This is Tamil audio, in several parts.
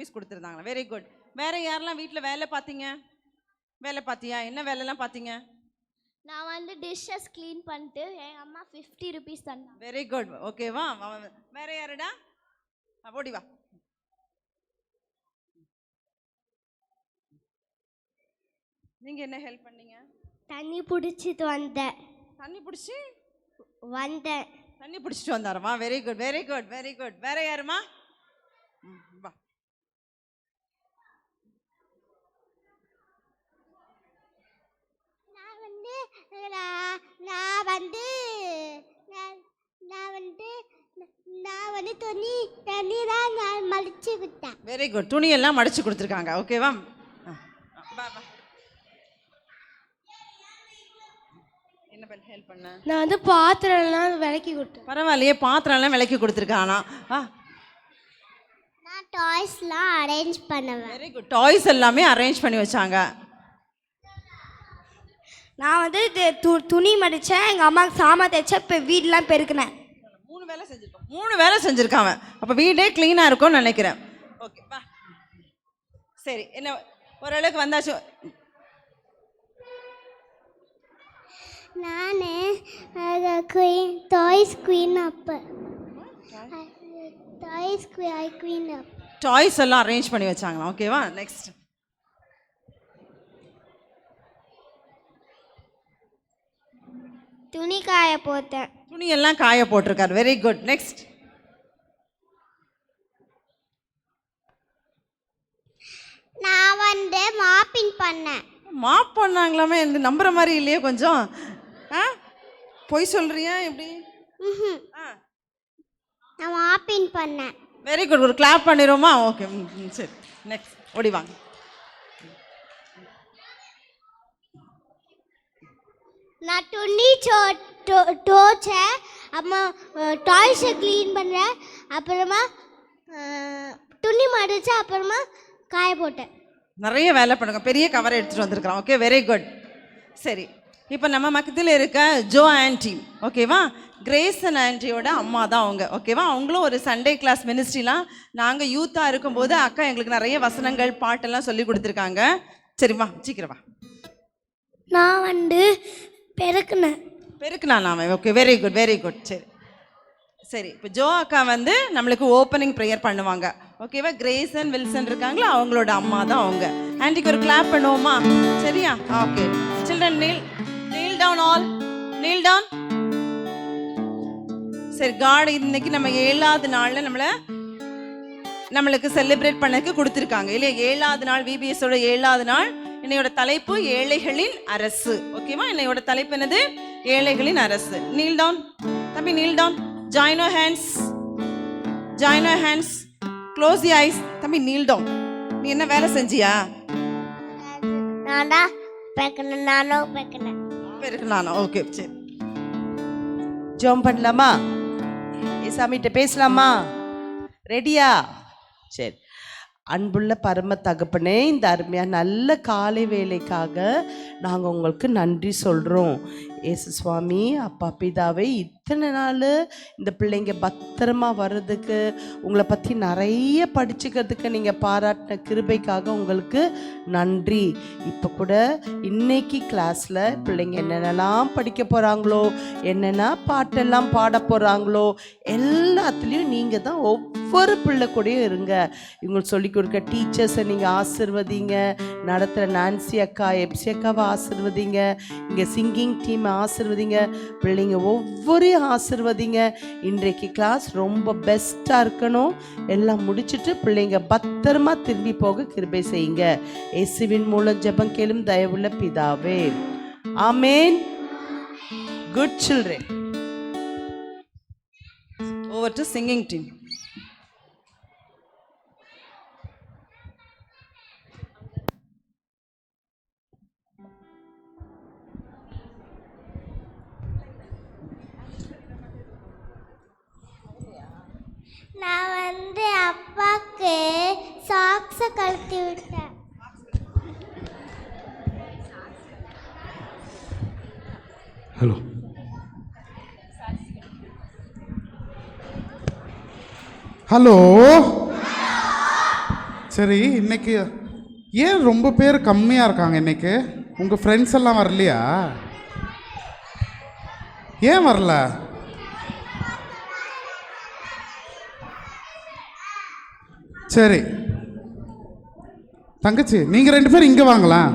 பீஸ் கொடுத்துருந்தாங்களா? Very good. வேற யாரெல்லாம் வீட்டில் வேலை பார்த்தீங்க? வேலை பார்த்தியா? என்ன வேலைலாம் பார்த்தீங்க? நான் வந்து டிஷ்ஷஸ் க்ளீன் பண்ணிட்டு எங்கள் அம்மா 50 ருபீஸ் தந்தாங்க. Very good. ஓகேவா? வேற யாருடா? ஓடி வா. நீங்க என்ன ஹெல்ப் பண்ணீங்க? தண்ணி பிடிச்சிட்டு வந்தேன். தண்ணி பிடிச்சி வந்தேன். தண்ணி பிடிச்சிட்டு வந்தாரம்மா. Very good very good very good. வேற யாருமா? வா. தண்ணி தான் நான் மடிச்சு விட்டேன். Very good. துணியெல்லாம் மடிச்சு கொடுத்துருக்காங்க. ஓகேவா? என்ன பண்ண ஹெல்ப் பண்ண? நான் வந்து பாத்திரம்லாம் விளக்கி கொடுத்தேன். பரவாயில்லையே, பாத்திரம்லாம் விளக்கி கொடுத்துருக்கானா? நான் டாய்ஸ்லாம் அரேஞ்ச் பண்ணுவேன். Very good. டாய்ஸ் எல்லாமே அரேஞ்ச் பண்ணி வச்சாங்க. நான் வந்து துணி மடித்தேன், எங்கள் அம்மாவுக்கு சாமான் தைச்சேன், இப்போ வீடெலாம் பெருக்கினேன். 3 வேலை செஞ்சுருக்காங்க. அப்போ வீடே க்ளீனாக இருக்கும்னு நினைக்கிறேன். ஓகே வா. சரி, என்ன ஓரளவுக்கு வந்தாச்சு. நான் குயின் டாய்ஸ் குயின் அப் டாய்ஸ் குயின் அப் டாய்ஸ் எல்லாம் அரேஞ்ச் பண்ணி வச்சாங்களா? ஓகேவா? நெக்ஸ்ட். துணி காய போட்டேன். துணி எல்லாம் காய போட்டிருக்காரு. Very good. நெக்ஸ்ட். நான் வந்து மாப்பிங் பண்ணேன். மாப் பண்ணாங்களாமே? எனக்கு நம்புற மாதிரி இல்லையே கொஞ்சம். பொய் சொல்றியா எப்படி? நான் மாப்பிங் பண்ணேன். Very good. ஒரு கிளாப் பண்ணிடுவோமா? ஓகே சரி. நெக்ஸ்ட். ஓடி வாங்க. நான் துணி தோச்சேன், அம்மா டாய்ஸை க்ளீன் பண்ணுறேன், அப்புறமா துணி மடித்தேன், அப்புறமா காய போட்டேன். நிறைய வேலை பண்ணுங்க. பெரிய கவரை எடுத்துகிட்டு வந்திருக்கிறோம். Okay very good. சரி, இப்போ நம்ம பக்கத்தில் இருக்க ஜோ ஆன்டி, ஓகேவா? கிரேசன் ஆன்டியோட அம்மா தான் அவங்க. ஓகேவா? அவங்களும் ஒரு சண்டே கிளாஸ் மினிஸ்ட்ரிலாம் நாங்கள் யூத்தாக இருக்கும்போது அக்கா எங்களுக்கு நிறைய வசனங்கள் பாட்டெல்லாம் சொல்லி கொடுத்துருக்காங்க. சரிம்மா, சீக்கிரமா. நான் வந்து பெருக்குனா அவன். Okay very good very good. சரி சரி. இப்போ ஜோ அக்கா வந்து நம்மளுக்கு ஓப்பனிங் ப்ரேயர் பண்ணுவாங்க. ஓகேவா? கிரேசன் வில்சன் இருக்காங்களா, அவங்களோட அம்மா தான் அவங்க. ஆன்டிக்கு ஒரு கிளாப் பண்ணுவோமா? சரியா? Okay. Children kneel down all. kneel down. சரி, காட் இன்னைக்கு நம்ம 7வது நாளில் நம்மளுக்கு செலிப்ரேட் பண்ணக்கு கொடுத்துருக்காங்க இல்லையா? 7வது நாள், விபிஎஸோட 7வது நாள். என்னையோட தலைப்பு ஏழைகளின் அரசு. ஓகேவா? என்னையோட தலைப்பு என்னது? ஏழைகளின் அரசு. kneel down தம்பி, kneel down. join your hands. close your eyes. தம்பி kneel down. நீ என்ன வேலை செஞ்சியா? நானா பெருக்கணும். ஓகே சரி. ஜெபம் பண்ணலாமா? ஏசாமிட்ட பேசலாமா? ரெடியா? சரி. அன்புள்ள பரம தகப்பனே, இந்த அருமையாக நல்ல காலை வேலைக்காக நாங்கள் உங்களுக்கு நன்றி சொல்கிறோம். ஏசு சுவாமி, அப்பா பிதாவை, இத்தனை நாள் இந்த பிள்ளைங்க பத்திரமா வர்றதுக்கு, உங்களை பற்றி நிறைய படிச்சுக்கிறதுக்கு நீங்கள் பாராட்டின கிருபைக்காக உங்களுக்கு நன்றி. இப்போ கூட இன்னைக்கு கிளாஸில் பிள்ளைங்க என்னென்னலாம் படிக்க போகிறாங்களோ, என்னென்ன பாட்டெல்லாம் பாட போகிறாங்களோ, எல்லாத்துலேயும் நீங்கள் தான் ஒவ்வொரு பிள்ளை கூடயும் இருங்க. இவங்களுக்கு சொல்லிக் கொடுக்க டீச்சர்ஸை நீங்கள் ஆசிர்வதிங்க. நடத்துகிற நான்சி அக்கா, எப்சி அக்காவை ஆசிர்வதிங்க. இங்கே சிங்கிங் டீமை ஆசிர்வதிங்க. பிள்ளைங்க ஒவ்வொரு ஆசிர்வதிங்க. இன்றைக்கு கிளாஸ் ரொம்ப பெஸ்ட்டாக இருக்கணும். எல்லாம் முடிச்சுட்டு பிள்ளைங்க பத்திரமா திரும்பி போக கிருபை செய்யுங்க. இயேசுவின் மூலம் ஜெபம் கேளும் தயவுள்ள பிதாவே, ஆமேன். Good children. Over to singing team. நான் வந்து அப்பாவுக்கு சாக்ஸை கழட்டி விட்டேன். Hello, hello. சரி, இன்னைக்கு ஏன் ரொம்ப பேர் கம்மியாக இருக்காங்க? இன்னைக்கு உங்கள் ஃப்ரெண்ட்ஸ் எல்லாம் வரலையா? ஏன் வரல? சரி தங்கச்சி, நீங்கள் 2 பேரும் இங்கே வாங்கலாம்.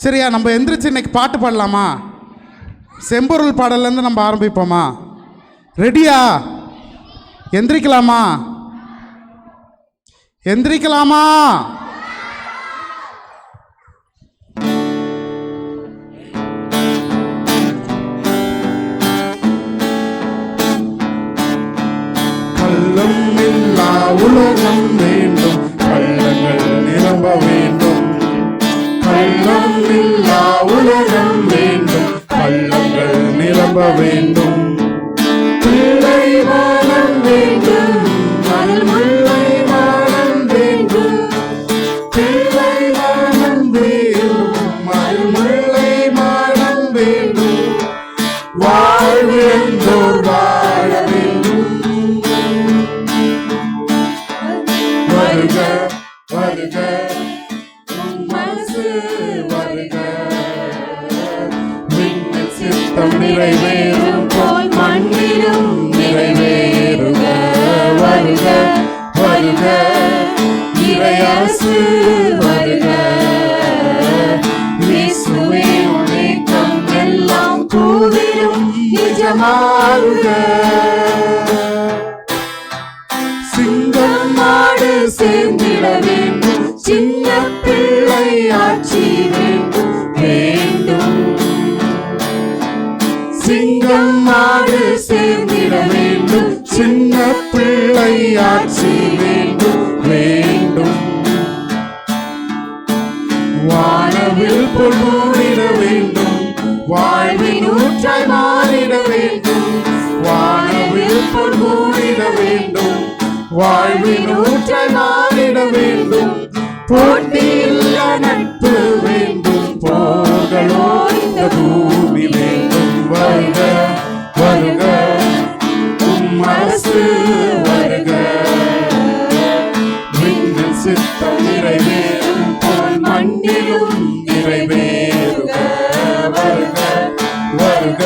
சரியா, நம்ம எந்திரிச்சு இன்னைக்கு பாட்டு பாடலாமா? செம்பொருள் பாடல்லேருந்து நம்ம ஆரம்பிப்போமா? ரெடியா? எந்திரிக்கலாமா? எந்திரிக்கலாமா? கள்ளம் இல்லா உலகம் வேண்டும், கள்ளங்கள் நிரம்ப வேண்டும். கள்ளம் இல்லா உலகம் வேண்டும், கள்ளங்கள் நிரம்ப வேண்டும். பிள்ளை வாழம் வேண்டும், அதில் முல்லை வாழம் வேண்டும். பிள்ளை வாழம் வேண்டும், அதில் முல்லை வாழம் வேண்டும். வாழ்வு என்போர் வாழ வேண்டும். வருக வருக மனசு வருக, விண்ணில் சித்தம் நிறைவேறும் போல் மண்ணிலும் நிறைவேறுக. வருக வருக இறையரசு வருக. இயேசுவே உனக்கம் எல்லாம் பூவிலும் நிஜமாகுக. சிங்கம் மாடு சேர்ந்திட வேண்டும், சின்ன பிள்ளை ஆட்சி வேண்டும் வேண்டும். சிங்கம் மாடு சேர்ந்திட வேண்டும், சின்ன பிள்ளை ஆட்சி வேண்டும் வேண்டும். வானவில் பொழுதிட வேண்டும், வாழ்வின் ஊற்றாய் மாறிட வேண்டும். வானவில் பொழுதிட வேண்டும், வாழ்வின் ஊற்றாய் மாறிட வேண்டும். போட்டியில்ல நட்பு வேண்டும், போர்களோ இந்த பூமி வேண்டும். வருக வருக உம் அரசு வருக. விண்ணில் சித்தம் நிறைவேறும் போல் மண்ணிலும் நிறைவேறுக. வருக வருக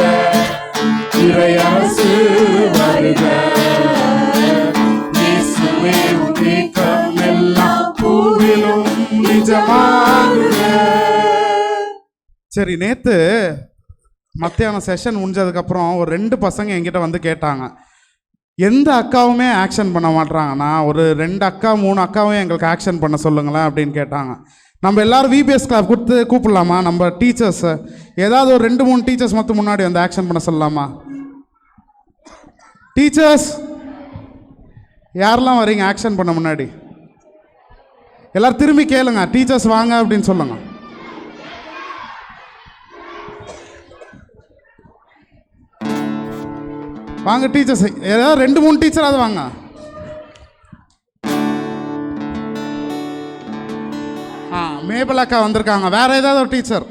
இறையரசு வருக. இயேசுவே உனக்கம் எல்லாம் பூவிலும் நிஜமாகுக. சரி, நேற்று மத்தியானம் செஷன் முடிஞ்சதுக்கப்புறம் ஒரு 2 பசங்க என்கிட்ட வந்து கேட்டாங்க, எந்த அக்காவுமே ஆக்ஷன் பண்ண மாட்றாங்கண்ணா, ஒரு 2 அக்கா 3 அக்காவும் எங்களுக்கு ஆக்ஷன் பண்ண சொல்லுங்களேன் அப்படின்னு கேட்டாங்க. நம்ம எல்லாரும் விபிஎஸ் கிளாப் கொடுத்து கூப்பிடலாமா? நம்ம டீச்சர்ஸ் ஏதாவது ஒரு 2-3 டீச்சர்ஸ் மட்டும் முன்னாடி வந்து ஆக்ஷன் பண்ண சொல்லலாமா? டீச்சர்ஸ் யாரெல்லாம் வரீங்க ஆக்ஷன் பண்ண முன்னாடி? எல்லாரும் திரும்பி கேளுங்க, டீச்சர்ஸ் வாங்க அப்படின்னு சொல்லுங்க. வாங்க டீச்சர்ஸ், ஏதாவது 2-3 டீச்சராவது வாங்க. மேபல் அக்கா வந்திருக்காங்க. வேற ஏதாவது ஒரு டீச்சர்?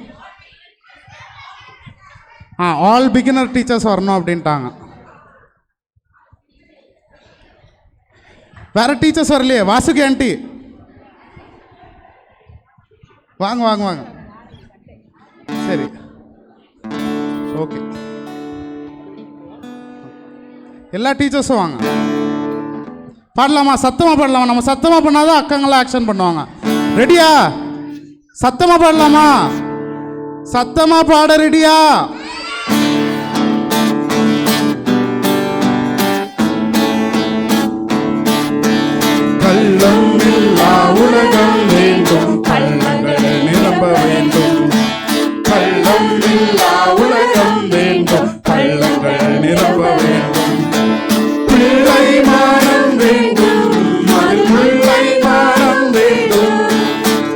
ஆல் பிகினர் டீச்சர்ஸ் வரணும் அப்படின்ட்டாங்க. வேற டீச்சர்ஸ் வரலையே? வாசுகி ஆண்டி வாங்க வாங்க வாங்க. சரி ஓகே, எல்லா டீச்சர்ஸும் வாங்க. பாடலாமா? சத்தமாக பாடலாமா? நம்ம சத்தமாக பண்ணாதான் அக்கங்களாம் ஆக்ஷன் பண்ணுவாங்க. ரெடியா? சத்தமாக பாடலாமா? சத்தமாக பாட ரெடியா? கள்ளம் இல்லா உலகம் வேண்டும், கள்ளங்கள் நிரம்ப வேண்டும். கள்ளம் இல்லா உலகம் வேண்டும், கள்ளங்கள் நிரம்ப வேண்டும். பிள்ளை மானம் வேண்டும், அதில் முல்லை மானம் வேண்டும்.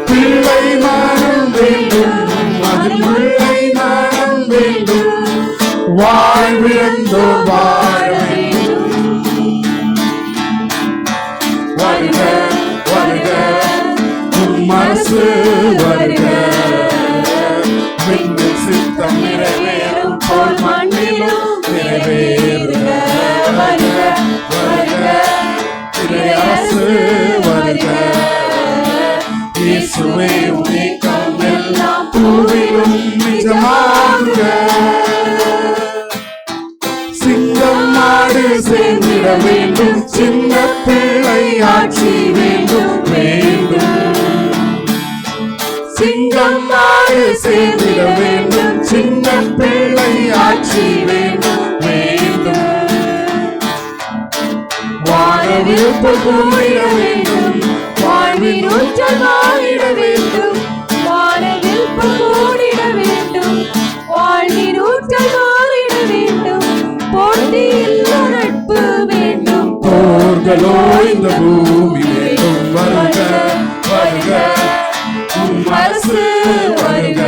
பிள்ளை மானம் வேண்டும், அதில் முல்லை மானம் வேண்டும். வாழ்விழந்தோர் வாழ வேண்டும். வருக வருக உம் அரசு சித்தம் நிறைவேறும் போல் மண்ணிலும் நிறைவேறுக வருக வருக இறையரசு வருக இயேசுவே உதிக்கம் எல்லாம் பூவிலும் நிஜமாகுக சிங்கம் மாடு சேர்ந்திட வேண்டும் சின்ன பிள்ளை ஆட்சி வேண்டும் வேண்டும் சிங்கம் மாடு சேர்ந்திட வேண்டும் சின்ன பிள்ளை ஆட்சி வேண்டும் வேண்டும் வாழவில் கூடிட வேண்டும் வாழ்வின் ஊற்றமாகிட வேண்டும் வானவில் கூடிட வேண்டும் வாழ்வின் ஊற்றமாகிட வேண்டும் போட்டியில் நட்பு வேண்டும் போர்களோ இந்த பூமி மேலும் வருக வருக உம் அரசு வருக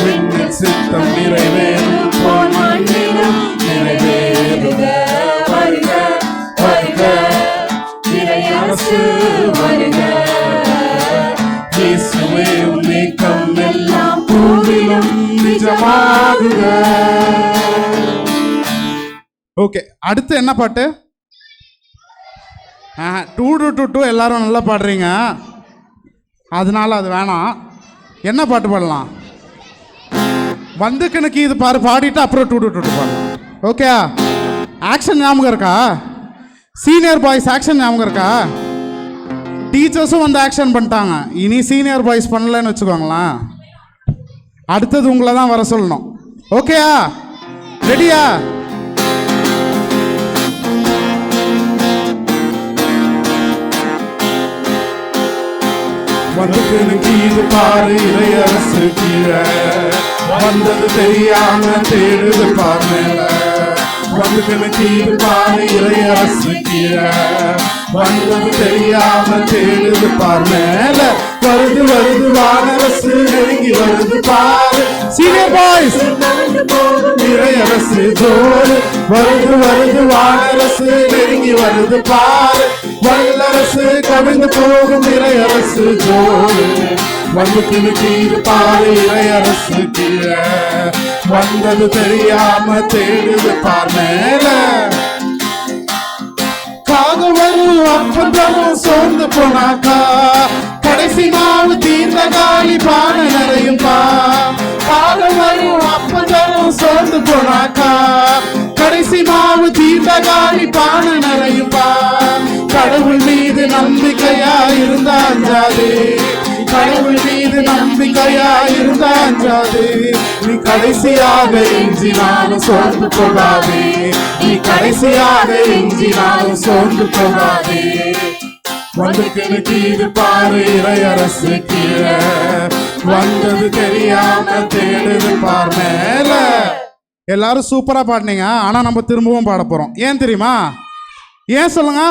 விண்ணின் சித்தம் நிறைவேறும் போல் மண்ணிலும் நிறைவேறுக வருக வருக இறையரசு வருக இயேசுவே உம் நீக்கம் எல்லாம் பூவிலும் நிஜமாகுக. ஓகே, அடுத்து என்ன பாட்டு? 2 எல்லாரும் நல்லா பாடுறீங்க, அதனால அது வேணாம். என்ன பாட்டு பாடலாம்? வந்து கணக்கு இது பாரு பாடிட்டு அப்புறம் 2 பாடலாம். ஓகே, ஆக்ஷன் ஞாபகம் இருக்கா? சீனியர் பாய்ஸ் ஆக்ஷன் ஞாபகம் இருக்கா? டீச்சர்ஸும் வந்து ஆக்ஷன் பண்ணிட்டாங்க. இனி சீனியர் பாய்ஸ் பண்ணலன்னு வச்சுக்கோங்களேன், அடுத்தது உங்களை தான் வர சொல்லணும். ஓகேயா? ரெடியா? வந்து கீழே பாரு இறையரசு கீழே வந்தது தெரியாம தேடுது பார் மேல. வந்து கீழே பாரு இறையரசு கீழே வந்தது தெரியாம தேடுது பார் மேல. வருது வருது வானரசு நெருங்கி வருது பாரு. சீனியர் பாய்ஸ் இறையரசு ஜோரு. வருது வருது வானரசு நெருங்கி வருது பாரு. வல்லரசு கவிழ்ந்து போகும் இறையரசு ஜோரு. வந்து கீழே பாரு இறையரசு கீழே வந்தது தெரியாம தேடுது பார் மேல. காக வரும் அப்பந்தமும் சோர்ந்து போனாக்கா கடைசி நாள் தீர்ந்த காலி பானை நிறையும் பா. காக வரும் அப்பந்தமும் சோர்ந்து போனாக்கா கடைசி மாவு தீர்ந்த காலி பானை நிறையும் பா. கடவுள் மீது நம்பிக்கையா இருந்தா அஞ்சாது, கடவுள் மீது நம்பிக்கையா இருந்தா அஞ்சாது. நீ கடைசியாக எஞ்சினாலும் சோர்ந்து போகாதே, நீ கடைசியாக எஞ்சினாலும் சோர்ந்து போகாதே. வந்து கீழே பாரு இறையரசு கீழே வந்தது தெரியாம தேடுது பார் மேல. எல்லாரும் சூப்பரா பாடினீங்க, ஆனா நம்ம திரும்பவும் பாட போறோம். ஏன் தெரியுமா? ஏன் சொல்லுங்க?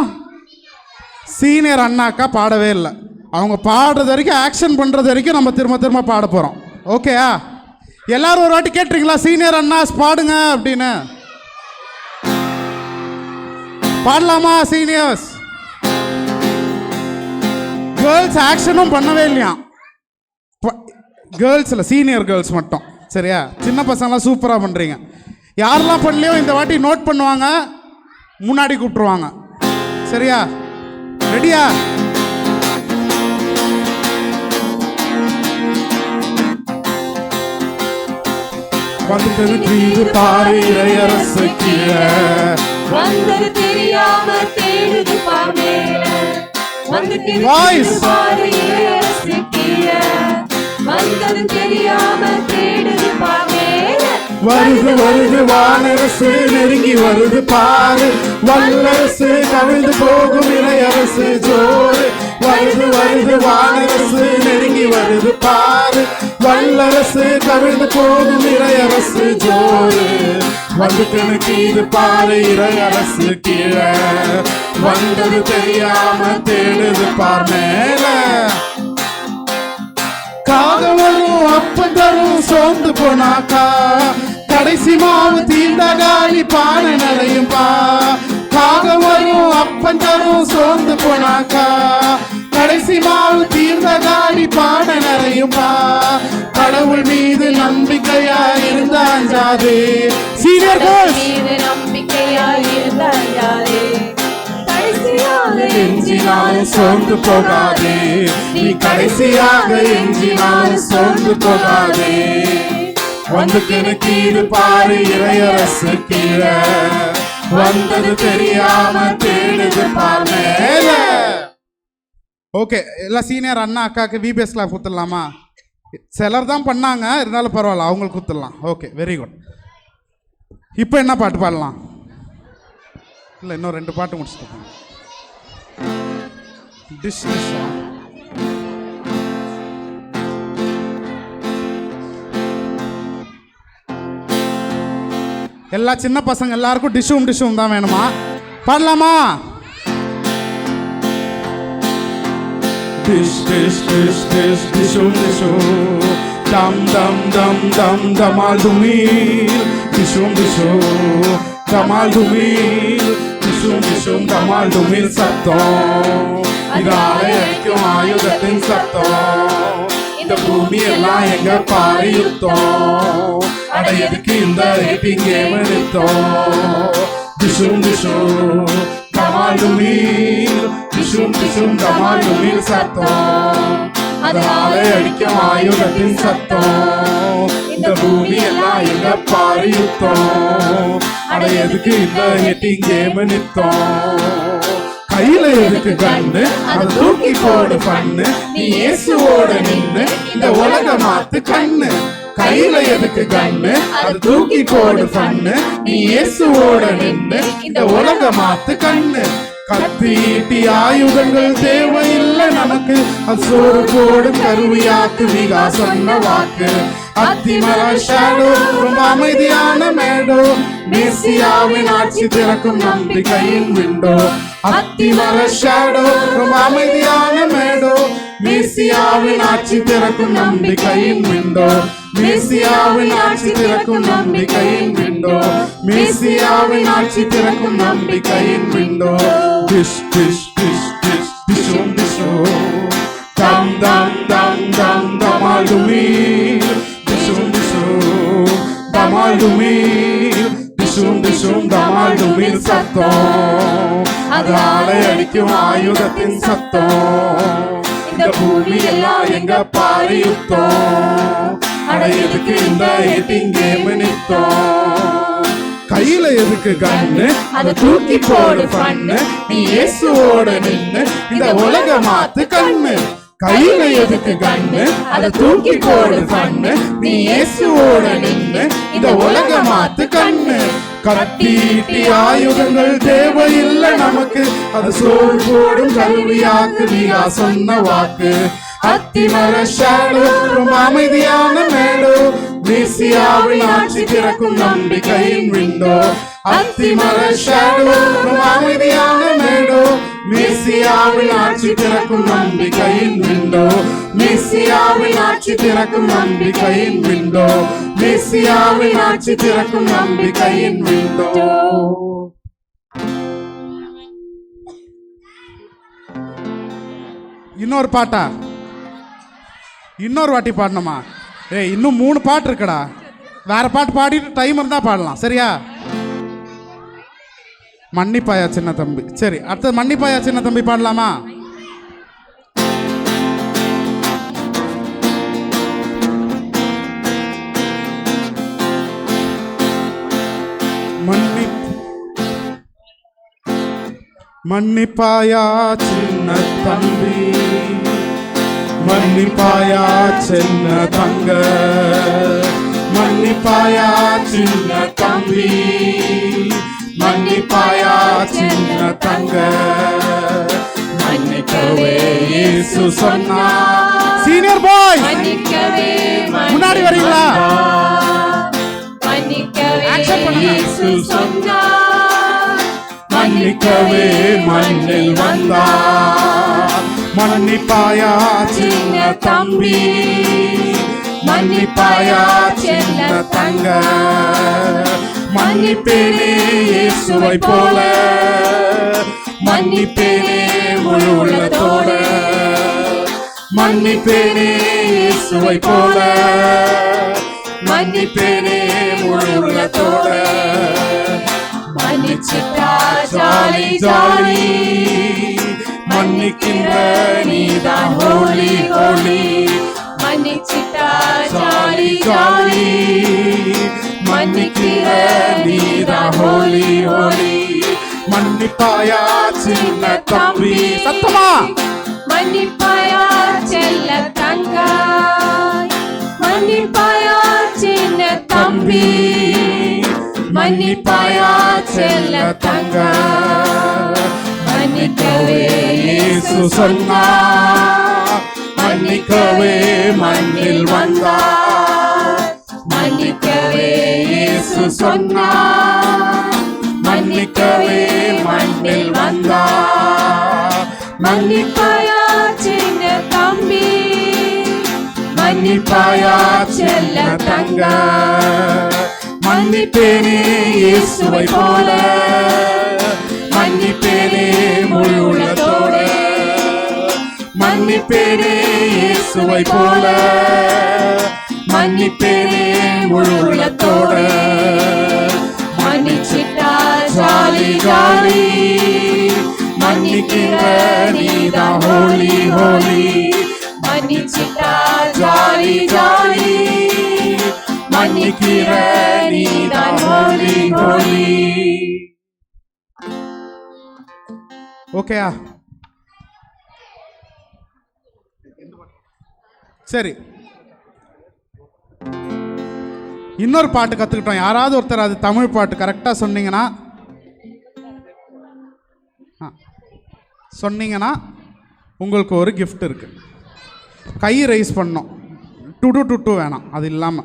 சீனியர் அண்ணாக்கா பாடவே இல்லை. அவங்க பாடுறது வரைக்கும், ஆக்ஷன் பண்ணுறது வரைக்கும் நம்ம திரும்ப திரும்ப பாட போகிறோம். ஓகேயா? எல்லாரும் ஒரு வாட்டி கேட்டுறீங்களா சீனியர் அண்ணாஸ் பாடுங்க அப்படின்னு? பாடலாமா சீனியர்ஸ்? கேர்ள்ஸ் ஆக்ஷனும் பண்ணவே இல்லையா? கேர்ள்ஸில் சீனியர் கேர்ள்ஸ் மட்டும். சரியா? சின்ன பசங்களாம் சூப்பராக பண்ணுறீங்க. யாரெல்லாம் பண்ணலையோ இந்த வாட்டி நோட் பண்ணுவாங்க, முன்னாடி கூப்பிட்டுருவாங்க. சரியா? ரெடியா? வந்து கீழே பாரு இறையரசு கீழே வந்தது தெரியாம தேடுது பார் மேல. வந்து Voice. பாரு இறையரசு கீழே வந்தது தெரியாம தேடுது பார் மேல. வருது வருது வானரசு நெருங்கி வருது பாரு. வல்லரசு கவிழ்ந்து போகும் இறையரசு ஜோரு. வருது வருது வானரசு நெருங்கி வருது பாரு. வல்லரசு கவிழ்ந்து போகும் இறையரசு ஜோரு. வந்து கீழே பாரு இறையரசு கீழே வந்தது தெரியாம தேடுது பார் மேல. காக வரும் அப்பந்தரும் சோர்ந்து போனாக்கா கடைசி மாவு தீர்ந்த காலி பானை நிறையும் பா. காக வரும் அப்பந்தரும் சோர்ந்து போனாக்கா கடைசி மாவு தீர்ந்த காணி பாட நிறையும்பா. கடவுள் மீது நம்பிக்கையா இருந்தா அஞ்சாதே. சீனியர் கோல்ஸ் மீது நம்பிக்கையாய் இருந்தாயாரே. கடைசியாக எஞ்சினாலும் சோர்ந்து போகாதே. நீ கடைசியாக எஞ்சினாலும் சோர்ந்து போகாதே. வந்துக்கின கீழ் பாரு இறையரசு கீழே. வந்தது தெரியாம தேடுது பார் மேல. ஓகே, எல்லாம் சீனியர் அண்ணா அக்காவுக்கு விபிஎஸ் கிளாஸ் கொடுத்துடலாமா? சிலர் தான் பண்ணாங்க, இருந்தாலும் பரவாயில்ல, அவங்களுக்கு கொடுத்துடலாம். Okay, very good. இப்போ என்ன பாட்டு பாடலாம்? இல்லை, இன்னும் 2 பாட்டு முடிச்சுட்டு டிஷ் டிஷ்ஷா? எல்லா சின்ன பசங்க எல்லாருக்கும் டிஷ்ஷும் தான் வேணுமா? பாடலாமா? டிஷ் டிஷ் டிஷ் டிஷ் டிஷ்ஷும் டம் டம் டம் டம் டமால் டுமீல். டிஷ்ஷும் டமால் டுமீல். டிஷ்ஷும் டமால் டுமீல் சத்தம். இது ஆலயக்கும் ஆயுதத்தின் சத்தம். இந்த பூமி எல்லாம் எங்க பாரு யுத்தம். அட எதுக்கு இந்த ரேட்டிங் கேம் எடுத்தோம்? டிஷும் டமால் டுமீல். டிஷும் டமால் டுமீல் சத்தம். அதனால அடிக்கும் ஆயுதத்தின் சத்தம். இந்த பூமி எல்லாம் எங்க பாரு யுத்தம். அட எதுக்கு இந்த ரேட்டிங் கேம் நித்தோம்? கையில எதுக்கு கண்ணு, அதை தூக்கி போடு பண்ணு. நீ இயேசுவோட நின்னு இந்த உலக மாத்து கண்ணு. கையில எதுக்கு கண்ணு, அதை தூக்கி போடு பண்ணு. நீ இயேசுவோட நின்னு இந்த உலக மாத்து கண்ணு. கத்தி ஈட்டி ஆயுதங்கள் தேவையில்லை நமக்கு. அது சோறு போடும் கருவியாக்கு விகா சொன்ன வாக்கு. அத்திமர ஷேடோ ரொம்ப அமைதியான மேடோ. மேசியாவின் ஆட்சி திறக்கும் நம்பிக்கையின் விண்டோ. அத்திமர ஷேடோ ரொம்ப அமைதியான மேடோ. மேசியாவின் ஆட்சி திறக்கும் நம்பிக்கையின் விண்டோ. மேசியாவின் ஆட்சி திறக்கும் நம்பிக்கையின் விண்டோ. மேசியாவின் ஆட்சி திறக்கும் நம்பிக்கையின் விண்டோ. டிஷ் டிஷ் டிஷ் டிஷ் டிஷும் டம் டம் டம் டம் டமால் டுமீல். டிஷும் டமால் டுமீல். டிஷும் டமால் டுமீல் சத்தம். அதனால அடிக்கும் ஆயுதத்தின் சத்தம். இந்த பூமி எல்லாம் எங்க பாரு யுத்தம். அட எதுக்கு இந்த ஏட்டிங் கேம் நித்தோம்? கையில எதுக்கு கண்ணு, அதை தூக்கி போடு பண்ணு. நீ இயேசுவோட நின்னு இந்த உலக மாத்து கண்ணு. கையில எதுக்கு கண்ணு, அதை தூக்கி போடு பண்ணு. நீ இயேசுவோட நின்னு இந்த உலக மாத்து கண்ணு. கத்தி ஆயுதங்கள் தேவையில்லை நமக்கு. அது சோறு போடும் கருவியாக்கு விகா சொன்ன வாக்கு. அத்திமர ஷேடோ ரொம்ப அமைதியான மேடோ. மேசியாவின் ஆட்சி திறக்கும் நம்பிக்கையின் விண்டோ. அத்திமர ஷேடோ ரொம்ப அமைதியான மேடோ. மேசியாவின் ஆட்சி திறக்கும் நம்பிக்கையின் விண்டோ. மேசியாவின் ஆட்சி திறக்கும் நம்பிக்கையின் விண்டோ. மேசியாவின் ஆட்சி திறக்கும் நம்பிக்கையின் விண்டோ. இன்னொரு பாட்டா? இன்னொரு வாட்டி பாடணுமா? இன்னும் 3 பாட்டு இருக்குடா. வேற பாட்டு பாடிட்டு டைம் இருந்தா பாடலாம், சரியா? மன்னிப்பாயா சின்ன தம்பி. சரி, அடுத்தது மன்னிப்பாயா சின்ன தம்பி பாடலாமா? மன்னிப்பாயா சின்ன தம்பி. மன்னிப்பாயா சின்ன தங்க. மன்னிப்பாயா சின்ன தம்பி. மன்னிப்பாயா சின்ன தங்க. மன்னிக்கவே இயேசு சொன்னா. சீனியர் பாய் முன்னாடி வரீங்களா? மன்னிக்கவே இயேசு சொன்னா. மன்னிக்கவே மண்ணில் வந்தார். மன்னிப்பாயா சின்ன தம்பி. மன்னிப்பாயா சின்ன தங்க. மன்னிப்பேனே இயேசுவை போல. மன்னிப்பேனே முழு உள்ளத்தோட. மன்னிப்பேனே இயேசுவை போல, மன்னிப்பேனே முழு உள்ளத்தோட. மன்னிச்சிட்டா ஜாலி ஜாலி, மன்னிக்கின்ற நீதான் ஹோலி ஹோலி. மன்னிச்சிட்டா ஜாலி ஜாலி, மன்னிக்கிற நீதான் ஹோலி ஹோலி. மன்னிப்பாயா சின்ன தம்பி, சத்தமா மன்னிப்பாயா செல்ல தங்காய், மன்னிப்பாயா சின்ன தம்பி, மன்னிப்பாயா செல்ல தங்காய். மன்னிக்கவே இயேசு சொன்னார், மன்னிக்கவே மண்ணில் வந்தார். மன்னிக்கவே இயேசு சொன்னார், மன்னிக்கவே மண்ணில் வந்தார். மன்னிப்பாயா சின்ன தம்பி, மன்னிப்பாயா செல்ல தங்க. மன்னிப்பேனே இயேசுவை போல, மன்னிப்பேனே முழு உள்ளத்தோட. மன்னிப்பேனே இயேசுவை போல, மன்னிப்பேனே முழு உள்ளத்தோட. மன்னிச்சிட்டா ஜாலி ஜாலி, மன்னிக்கிற நீதான் ஹோலி ஹோலி. மன்னிச்சிட்டா ஜாலி ஜாலி, மன்னிக்கிற நீதான் ஹோலி ஹோலி. ஓகேயா? சரி, இன்னொரு பாட்டு கத்துக்கிட்டோம். யாராவது ஒருத்தர் அது தமிழ் பாட்டு கரெக்டா சொன்னீங்கன்னா உங்களுக்கு ஒரு gift இருக்கு. கை ரைஸ் பண்ணோம், டுடு டுட்டு வேணாம், அது இல்லாம.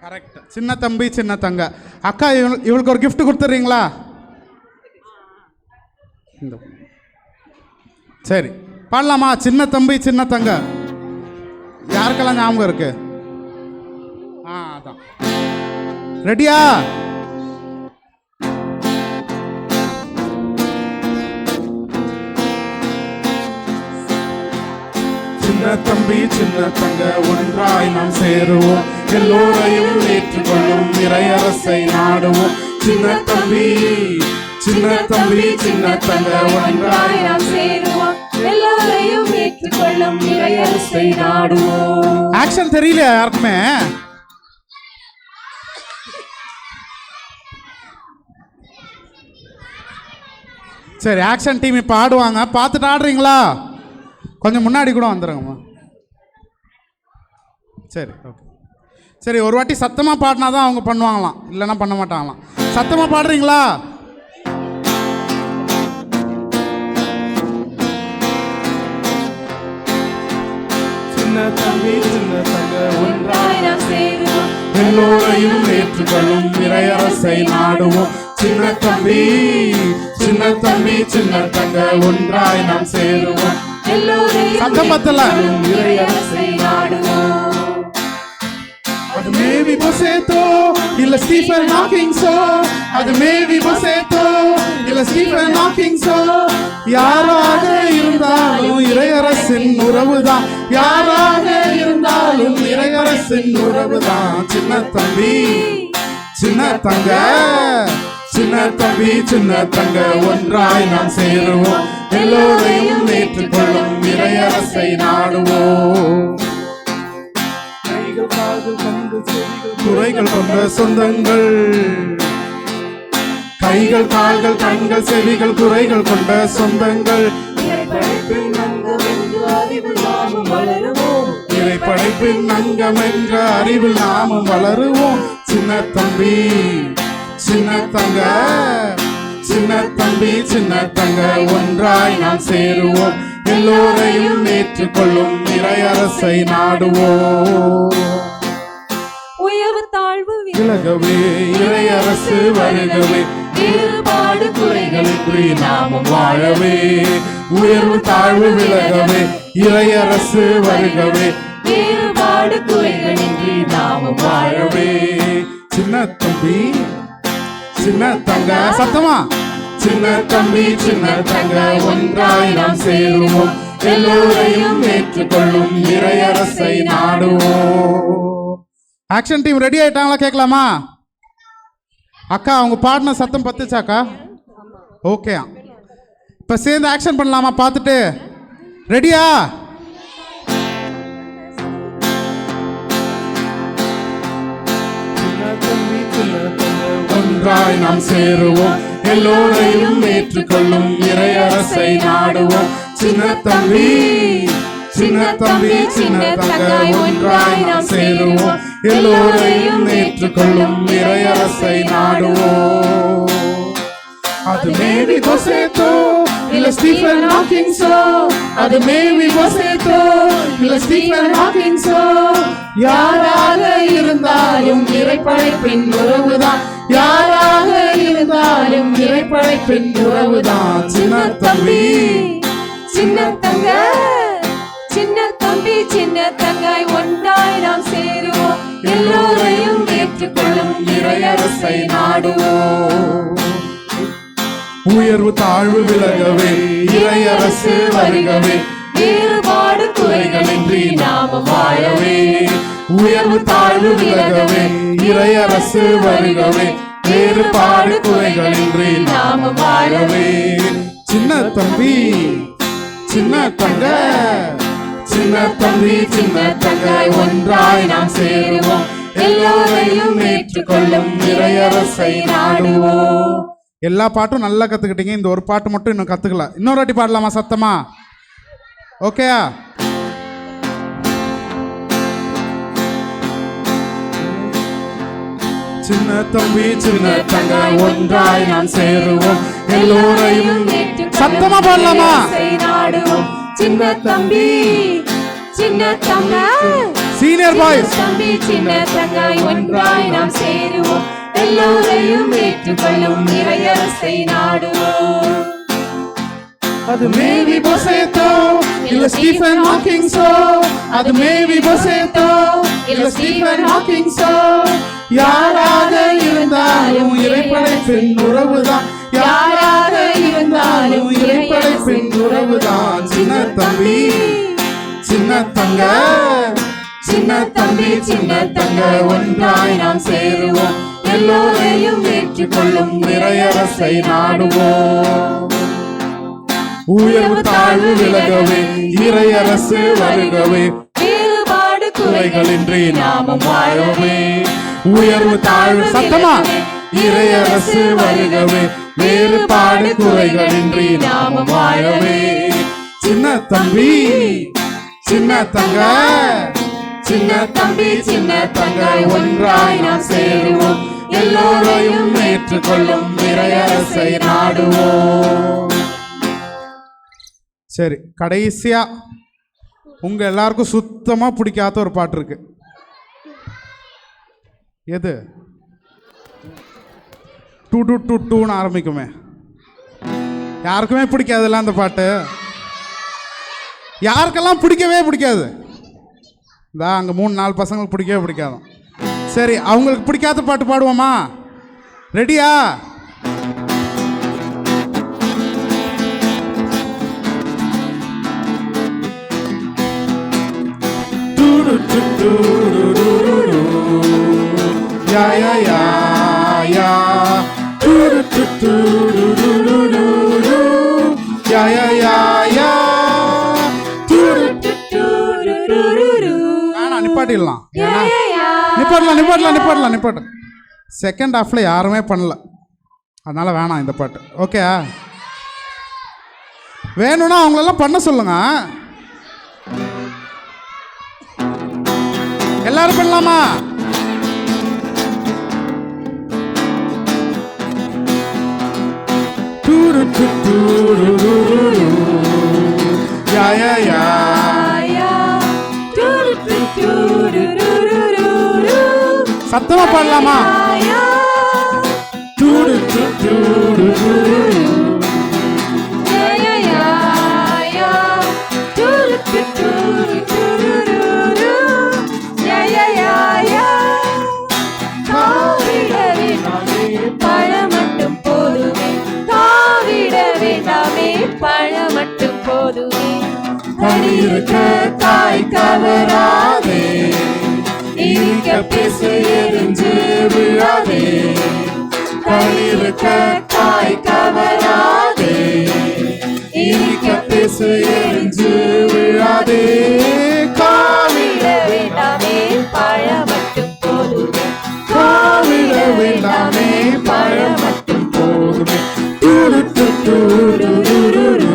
கரெக்ட். சின்ன தம்பி சின்ன தங்க. அக்கா இவளுக்கு ஒரு gift கொடுத்துறீங்களா? சரி, பாடலாமா? சின்ன தம்பி சின்ன தங்க. யாருக்கெல்லாம் ஞாபகம் இருக்கு? அதான். ரெடியா? சின்ன தம்பி சின்ன தங்க ஒன்றாய் நாம் சேருவோம், எல்லோரையும் ஏற்றுக்கொள்ளும் இறையரசை நாடுவோம். சின்ன தம்பி சின்ன தம்பி சின்ன தங்க ஒன்றாய் நாம் சேருவோம், எல்லோரையும் ஏற்றுக்கொள்ளும் இறையரசை நாடுவோம். ஆக்ஷன் தெரியல யாருக்குமே? சரி, ஆக்ஷன் டீம் இப்போ ஆடுவாங்க, பார்த்துட்டு ஆடுறீங்களா? கொஞ்சம் முன்னாடி கூட வந்துடுங்கம்மா. சரி, ஓகே. சரி, ஒரு வாட்டி சத்தமாக பாடினா தான் அவங்க பண்ணுவாங்களாம், இல்லைன்னா பண்ண மாட்டாங்களாம். சத்தமாக பாடுறீங்களா? சின்ன தம்பி சின்ன தங்க ஒன்றாய் நாம் சேருவோம், எல்லோரையும் ஏற்றுக்கொள்ளும் இறையரசை நாடுவோம். சின்ன தம்பி சின்ன தம்பி சின்ன தங்க ஒன்றாய் நாம் சேருவோம், எல்லோரையும் சத்தம் பத்தல. ஏற்றுக்கொள்ளும் இறையரசை நாடுவோம். அது மேவி பொசேத்தோ இல்ல ஸ்டீஃபன் ஹாக்கிங்ஸோ, அது மேவி பொசேத்தோ இல்ல ஸ்டீஃபன் ஹாக்கிங்ஸோ, யாராக இருந்தாலும் இறையரசின் உறவுதான், யாராக இருந்தாலும் இறையரசின் உறவுதான். சின்ன தம்பி சின்ன தங்க சின்ன தம்பி சின்ன தங்க ஒன்றாய் நாம் சேருவோம், எல்லோரையும் ஏற்றுக்கொள்ளும் இறையரசை நாடுவோம். குறைகள் கொண்ட சொந்தங்கள், கைகள் கால்கள் கண்கள் செவிகள் குறைகள் கொண்ட சொந்தங்கள், இறைப்படைப்பின் அங்கம் என்று அறிவில் நாமும் வளருவோம், இறை படைப்பின் அங்கம் என்ற அறிவில் நாமும் வளருவோம். சின்ன தம்பி சின்ன தங்க சின்ன தம்பி சின்ன தங்க ஒன்றாய் நாம் சேருவோம், எல்லோரையும் ஏற்றுக்கொள்ளும் இறையரசை நாடுவோம். உயர்வு தாழ்வு விலகவே இறையரசு வருகவே, வேறுபாடு குறைகளின்றி நாமும் வாழவே. உயர்வு தாழ்வு விலகவே இறையரசு வருகவே, வேறுபாடு குறைகளின்றி நாமும் வாழவே. சின்ன தம்பி சின்ன தங்க சத்தமா சின்ன தம்பி சின்ன தங்காய் ஒன்றாய் நாம் சேருவோம் எல்லோரையும் ஏற்றுக்கொள்ளும் இறையரசை நாடுவோம். ஆக்ஷன் டீம் ரெடி ஆயிட்டாங்களா கேட்கலாமா? அக்கா அவங்க பாடின சத்தம் பத்துச்சாக்கா? ஓகே, இப்போ சேர்ந்து ஆக்ஷன் பண்ணலாமா? பார்த்துட்டு ரெடியா? ஒன்றாய் நாம் சேருவோம் எல்லோரையும் ஏற்றுக்கொள்ளும் இறையரசை நாடுவோம். சின்ன தம்பி சின்ன தம்பி சின்ன தங்காய் ஒன்றாய் நாம் சேருவோம் எல்லோரையும் ஏற்றுக்கொள்ளும் இறையரசை நாடுவோம். அது மேவி பொசேத்தோ இல்ல ஸ்டீஃபன் ஹாக்கிங்ஸோ, அது மேவி பொசேத்தோ இல்ல ஸ்டீஃபன் ஹாக்கிங்ஸோ, யாராக இருந்தாலும் இறைப்படைப்பின் உறவுதான், யாராக இருந்தாலும் இறைப்படைப்பின் உறவுதான். சின்ன தம்பி சின்ன தங்க சின்ன தம்பி சின்ன தங்காய் ஒன்றாய் நாம் சேருவோம் எல்லோரையும் ஏற்றுக்கொள்ளும் இறையரசை நாடுவோம். உயர்வு தாழ்வு விலகவே இறையரசு வருகவே வேறுபாடு குறைகளின்றி நாம வாழவே. உயர்வு தாழ்வு விலகவே இறையரசு வருகவே வேறுபாடு குறைகளின்றி நாம வாழவே. சின்ன தம்பி சின்ன தங்க சின்ன தம்பி சின்ன தங்காய் ஒன்றாய் நாம் சேருவோம் எல்லோரையும் ஏற்றுக்கொள்ளும் இறையரசை நாடுவோம். எல்லா பாட்டும் நல்லா கத்துக்கிட்டீங்க, இந்த ஒரு பாட்டு மட்டும் இன்னும் கத்துக்கல. இன்னொரு வாட்டி பாடலாமா சத்தமா? ஓகேயா? சின்ன தம்பி சின்ன தங்காய் ஒன்றாய் நாம் சேருவோம் எல்லோரையும் சத்தமா பாடலாமா? நாடுவோம். சின்ன தம்பி சின்ன தங்காய் சீனியர் பாய்ஸ் தம்பி சின்ன தங்காய் ஒன்றாய் நாம் சேருவோம் எல்லோரையும் ஏற்றுக்கொள்ளும் இறையரசை நாடுவோம். அது மேவி பொசேத்தோ இல்ல ஸ்டீஃபன் ஹாக்கிங்ஸோ, அது மேவி பொசேத்தோ இல்ல ஸ்டீஃபன் ஹாக்கிங்ஸோ, யாராக இருந்தாலும் இறைப்படைப்பின் உறவுதான், யாராக இருந்தாலும் இறைப்படைப்பின் உறவுதான். சின்ன தம்பி சின்ன தங்க சின்ன தம்பி சின்ன தங்க ஒன்றாய் நாம் சேருவோம் எல்லோரையும் ஏற்றுக்கொள்ளும் இறையரசை நாடுவோம். உயர்வு தாழ்வு விலகவே இறையரசு வருகவே வேறுபாடு குறைகளின்றி நாம வாழவே. உயர்வு தாழ்வு சத்தமா இறையரசு வருகவே வேறுபாடு குறைகளின்றி நாம வாழவே. சின்ன தம்பி சின்ன தங்க சின்ன தம்பி சின்ன தங்காய் ஒன்றாய் நாம் சேருவோம் எல்லோரையும் ஏற்றுக்கொள்ளும் இறையரசை நாடுவோம். சரி, கடைசியா உங்க எல்லாருக்கும் சுத்தமா பிடிக்காத ஒரு பாட்டு இருக்கு. எது? டூ டூ டூ டூன்னு ஆரம்பிக்குமே, யாருக்குமே பிடிக்காதுல்ல அந்த பாட்டு? யாருக்கெல்லாம் பிடிக்கவே பிடிக்காது? அங்கே 3-4 பசங்களுக்கு பிடிக்கவே பிடிக்காது. சரி, அவங்களுக்கு பிடிக்காத பாட்டு பாடுவோமா? ரெடியா? யா யா யா யா யா யா யா யா நிப்பாட்டிடலாம். நிப்பாட்டு. செகண்ட் ஹாஃப்ல யாருமே பண்ணல, அதனால வேணாம் இந்த பாட்டு. ஓகே, வேணும்னா அவங்களெல்லாம் பண்ண சொல்லுங்க. எல்லாரும் பண்ணலாமா? யா யா யா சத்தமா பாடலாமா? பழ மட்டும் போதுமே, இருக்க தாய் கவராதே, இருக்க பேசு எரிஞ்சு விழாதே. கண்ணிருக்க தாய் கவராதே, இருக்க பேசு எரிஞ்சு விழாதே. காவிட வேண்டாமே பழம் மட்டும் போதுமே, காவிட வேண்டாமே பழம் மட்டும் போதுமே. டூடு டூடு டூடு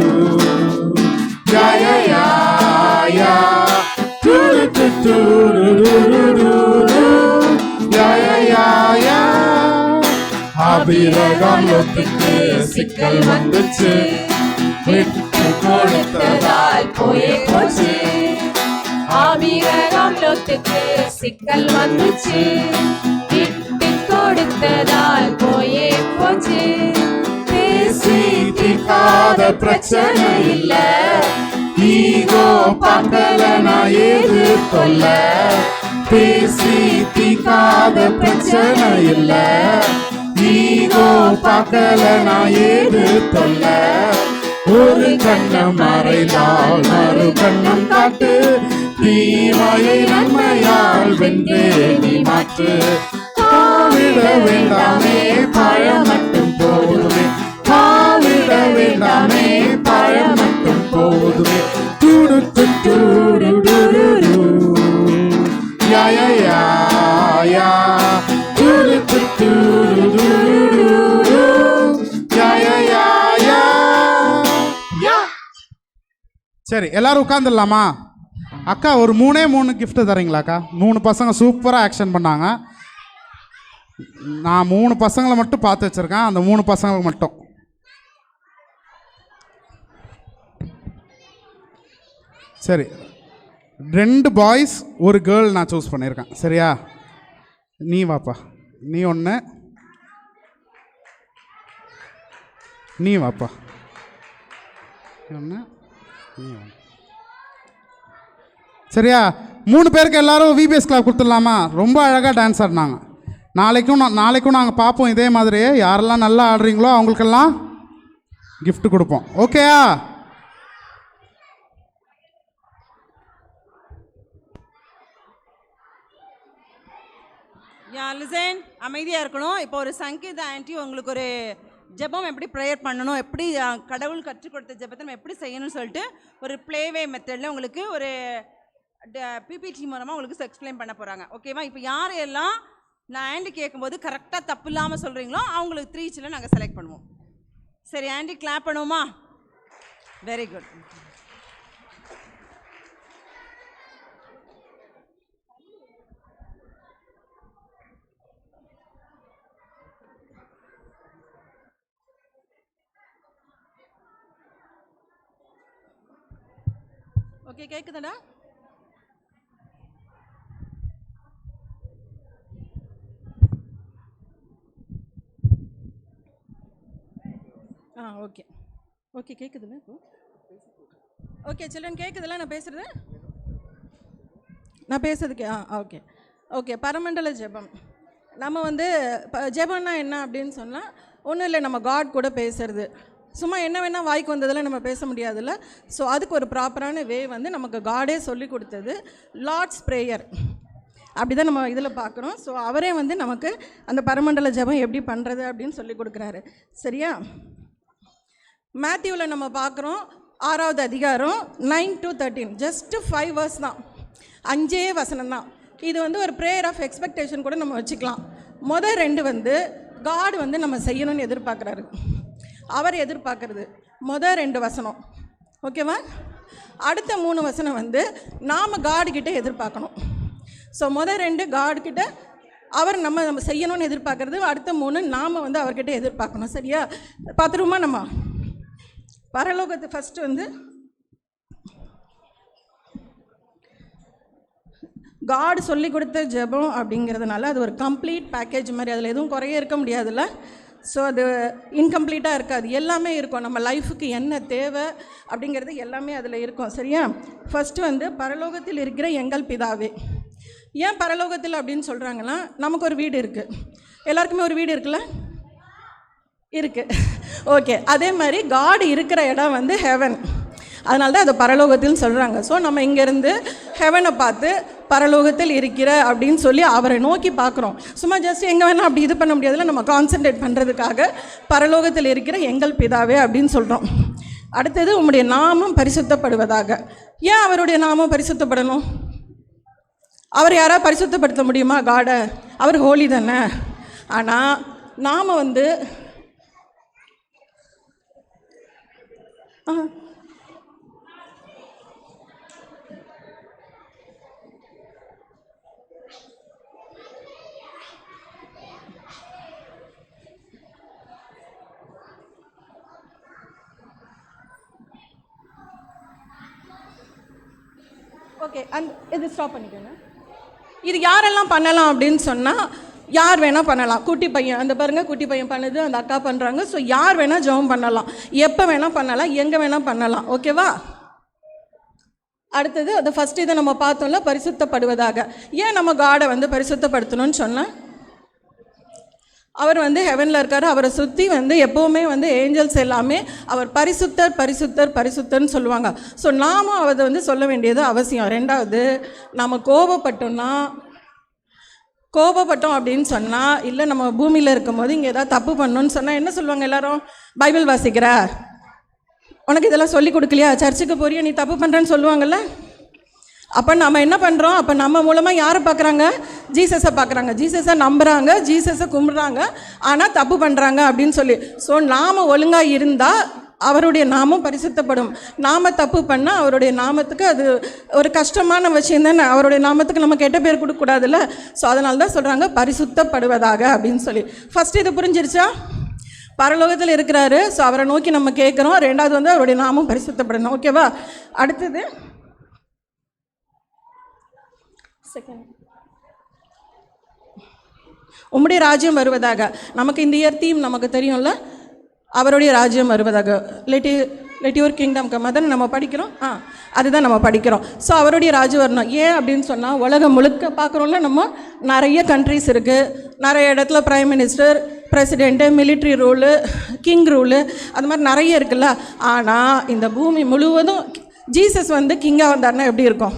யா யா யா யா டூடு டூடு டூடு யா யா யா யா. ஆபிரகாம் லோத்துக்கு சிக்கல் வந்துச்சு, விட்டு கொடுத்ததால் போயே போச்சு. ஆபிரகாம் லோத்துக்கு சிக்கல் வந்துச்சு, விட்டு கொடுத்ததால் போயே போச்சு. பேசி தீர்க்காத பிரச்சனை இல்ல, ஈகோ பார்க்கலனா ஏது தொல்ல. பேசி தீர்க்காத பிரச்சனை இல்ல, ஈகோ பார்க்கலனா ஏது தொல்ல. ஒரு கண்ணம் மறைந்தால் மறு கண்ணம் காட்டு, தீமையை நன்மையால் வென்றே நீ மாற்று. காவிட வேண்டாமே பழம் மட்டும் போதுமே, காவிட வேண்டாமே பழம் மட்டும் போதுமே. டூடு டூடு டூடு யா யா யா யா டூடு டூடு டூடு யா யா யா யா யா. சரி, எல்லாரும் உட்காந்துடலாமா? அக்கா ஒரு 3 gift தரீங்களாக்கா? 3 பசங்க சூப்பராக ஆக்ஷன் பண்ணாங்க. நான் 3 பசங்களை மட்டும் பார்த்து வச்சிருக்கேன், அந்த 3 பசங்களுக்கு மட்டும். சரி, 2 பாய்ஸ் 1 கேர்ள் நான் சூஸ் பண்ணியிருக்கேன். சரியா? நீ வாப்பா, நீ ஒன்று, நீ வாப்பா ஒன்று, நீ ஒன்று. சரியா? 3 பேருக்கு எல்லாரும் விபிஎஸ் கிளாப் கொடுத்துடலாமா? ரொம்ப அழகாக டான்ஸ் ஆடினாங்க. நாளைக்கும் நாங்கள் பார்ப்போம் இதே மாதிரி. யாரெல்லாம் நல்லா ஆடுறீங்களோ அவங்களுக்கெல்லாம் gift கொடுப்போம். ஓகேயா? லிசன், அமைதியாக இருக்கணும். இப்போ ஒரு சங்கீத ஆன்ட்டி உங்களுக்கு ஒரு ஜெபம் எப்படி ப்ரேயர் பண்ணணும், எப்படி கடவுள் கற்றுக் கொடுத்த ஜெபத்தை நம்ம எப்படி செய்யணும்னு சொல்லிட்டு ஒரு ப்ளேவே மெத்தடில் உங்களுக்கு ஒரு பிபிடி மூலமாக உங்களுக்கு எக்ஸ்பிளைன் பண்ண போகிறாங்க. ஓகேவா? இப்போ யார் எல்லாம் நான் ஆண்டி கேட்கும்போது கரெக்டாக தப்பு இல்லாமல் சொல்கிறீங்களோ அவங்களுக்கு 3 நாங்கள் செலக்ட் பண்ணுவோம். சரி, ஆண்டி கிளாப் பண்ணுவோமா? Very good. ஓகே, கேட்குதாடா? ஓகே ஓகே, கேட்குதுல்ல இப்போ? ஓகே சில்ட்ரன், கேட்குதுல்ல நான் பேசுகிறது? நான் பேசுறதுக்கு ஓகே ஓகே. பரமண்டல ஜெபம். நம்ம வந்து ஜெபம்னா என்ன அப்படின்னு சொன்னால் ஒன்றும் இல்லை, நம்ம காட் கூட பேசுறது. சும்மா என்ன வேணால் வாய்க்கு வந்ததெல்லாம் நம்ம பேச முடியாதுல்ல. ஸோ அதுக்கு ஒரு ப்ராப்பரான வே வந்து நமக்கு காடே சொல்லி கொடுத்தது லார்ட்ஸ் ப்ரேயர். அப்படி தான் நம்ம இதில் பார்க்குறோம். ஸோ அவரே வந்து நமக்கு அந்த பரமண்டல ஜெபம் எப்படி பண்ணுறது அப்படின்னு சொல்லி கொடுக்குறாரு. சரியா? மேத்யூவில் நம்ம பார்க்குறோம் 6வது அதிகாரம் 9 to 13, ஜஸ்ட்டு 5 verse தான், 5 வசனம் தான். இது வந்து ஒரு ப்ரேயர் ஆஃப் எக்ஸ்பெக்டேஷன் கூட நம்ம வச்சுக்கலாம். மொதல் 2 வந்து காட் வந்து நம்ம செய்யணும்னு எதிர்பார்க்குறாரு. அவர் எதிர்பார்க்குறது மொதல் 2 வசனம். ஓகேவா? அடுத்த 3 வசனம் வந்து நாம் காடுகிட்ட எதிர்பார்க்கணும். ஸோ மொதல் 2 காடுகிட்ட அவர் நம்ம செய்யணும்னு எதிர்பார்க்குறது, அடுத்த 3 நாம் வந்து அவர்கிட்ட எதிர்பார்க்கணும். சரியா? பார்த்துருவோமா? நம்ம பரலோகத்து ஃபஸ்ட்டு வந்து காட் சொல்லி கொடுத்த ஜெபம் அப்படிங்கிறதுனால அது ஒரு கம்ப்ளீட் பேக்கேஜ் மாதிரி, அதில் எதுவும் குறைய இருக்க முடியாதுல்ல. ஸோ அது இன்கம்ப்ளீட்டாக இருக்காது, எல்லாமே இருக்கும். நம்ம லைஃபுக்கு என்ன தேவை அப்படிங்கிறது எல்லாமே அதில் இருக்கும். சரியா? ஃபஸ்ட்டு வந்து பரலோகத்தில் இருக்கிற எங்கள் பிதாவே. ஏன் பரலோகத்தில் அப்படின்னு சொல்கிறாங்கன்னா, நமக்கு ஒரு வீடு இருக்குது, எல்லாருக்குமே ஒரு வீடு இருக்குல்ல, இருக்குது. ஓகே, அதே மாதிரி காட் இருக்கிற இடம் வந்து ஹெவன். அதனால தான் அதை பரலோகத்தில் சொல்கிறாங்க. ஸோ நம்ம இங்கேருந்து ஹெவனை பார்த்து பரலோகத்தில் இருக்கிற அப்படின்னு சொல்லி அவரை நோக்கி பார்க்குறோம். சும்மா ஜஸ்ட் எங்கே வேணால் அப்படி இது பண்ண முடியாதுல, நம்ம கான்சென்ட்ரேட் பண்ணுறதுக்காக பரலோகத்தில் இருக்கிற எங்கள் பிதாவே அப்படின்னு சொல்கிறோம். அடுத்தது உம்முடைய நாமம் பரிசுத்தப்படுவதாக. ஏன் அவருடைய நாமம் பரிசுத்தப்படணும்? அவர் யாராவது பரிசுத்தப்படுத்த முடியுமா? காடை, அவர் ஹோலி தானே. ஆனால் நாம் வந்து ஓகே, இது ஸ்டாப் பண்ணிக்கோங்க. இது யாரெல்லாம் பண்ணலாம் அப்படின்னு சொன்னால், யார் வேணால் பண்ணலாம். குட்டி பையன், அந்த பாருங்கள், குட்டி பையன் பண்ணுது, அந்த அக்கா பண்ணுறாங்க. ஸோ யார் வேணால் ஜெபம் பண்ணலாம், எப்போ வேணால் பண்ணலாம், எங்கே வேணால் பண்ணலாம். ஓகேவா? அடுத்தது அது ஃபஸ்ட்டு இதை நம்ம பார்த்தோம்ல, பரிசுத்தப்படுவதாக. ஏன் நம்ம காடை வந்து பரிசுத்தப்படுத்தணும்னு சொன்னால், அவர் வந்து ஹெவனில் இருக்கார். அவரை சுற்றி வந்து எப்போவுமே வந்து ஏஞ்சல்ஸ் எல்லாமே அவர் பரிசுத்தர் பரிசுத்தர் பரிசுத்தர்னு சொல்லுவாங்க. ஸோ நாமும் அதை வந்து சொல்ல வேண்டியது அவசியம். ரெண்டாவது, நம்ம கோபப்பட்டோம் அப்படின்னு சொன்னால், இல்லை நம்ம பூமியில் இருக்கும்போது இங்கே ஏதாவது தப்பு பண்ணணும்னு சொன்னால் என்ன சொல்லுவாங்க எல்லாரும்? பைபிள் வாசிக்கிற, உனக்கு இதெல்லாம் சொல்லி கொடுக்கலையா, சர்ச்சுக்கு போறியா, நீ தப்பு பண்ணுறேன்னு சொல்லுவாங்கள்ல. அப்போ நம்ம என்ன பண்ணுறோம்? அப்போ நம்ம மூலமாக யாரை பார்க்குறாங்க? ஜீசஸை பார்க்குறாங்க. ஜீசஸை நம்புகிறாங்க, ஜீசஸை கும்பிட்றாங்க, ஆனால் தப்பு பண்ணுறாங்க அப்படின்னு சொல்லி. ஸோ நாம் ஒழுங்காக இருந்தால் அவருடைய நாமம் பரிசுத்தப்படும். நாம் தப்பு பண்ணால் அவருடைய நாமத்துக்கு அது ஒரு கஷ்டமான விஷயம் தானே. அவருடைய நாமத்துக்கு நம்ம கெட்ட பேர் கொடுக்கக்கூடாதுல்ல. ஸோ அதனால தான் சொல்கிறாங்க பரிசுத்தப்படுவதாக அப்படின்னு சொல்லி. ஃபஸ்ட்டு இது புரிஞ்சிருச்சா? பரலோகத்தில் இருக்கிறாரு. ஸோ அவரை நோக்கி நம்ம கேட்குறோம். ரெண்டாவது வந்து அவருடைய நாமம் பரிசுத்தப்படணும். ஓகேவா? அடுத்தது செகண்ட், உம்முடைய ராஜ்யம் வருவதாக. நமக்கு இந்த இயர் தீம் நமக்கு தெரியும்ல, அவருடைய ராஜ்யம் வருவதாக. லெட் யுவர் கிங்டம் கம், அதான் நம்ம படிக்கிறோம். அதுதான் நம்ம படிக்கிறோம். ஸோ அவருடைய ராஜ்யம் வரணும். ஏன் அப்படின்னு சொன்னால், உலகம் முழுக்க பார்க்குறோம்ல, நம்ம நிறைய கண்ட்ரிஸ் இருக்குது, நிறைய இடத்துல prime minister, president, military rule, king rule, அது மாதிரி நிறைய இருக்குல்ல. ஆனால் இந்த பூமி முழுவதும் ஜீசஸ் வந்து கிங்காக வந்தார்னா எப்படி இருக்கும்?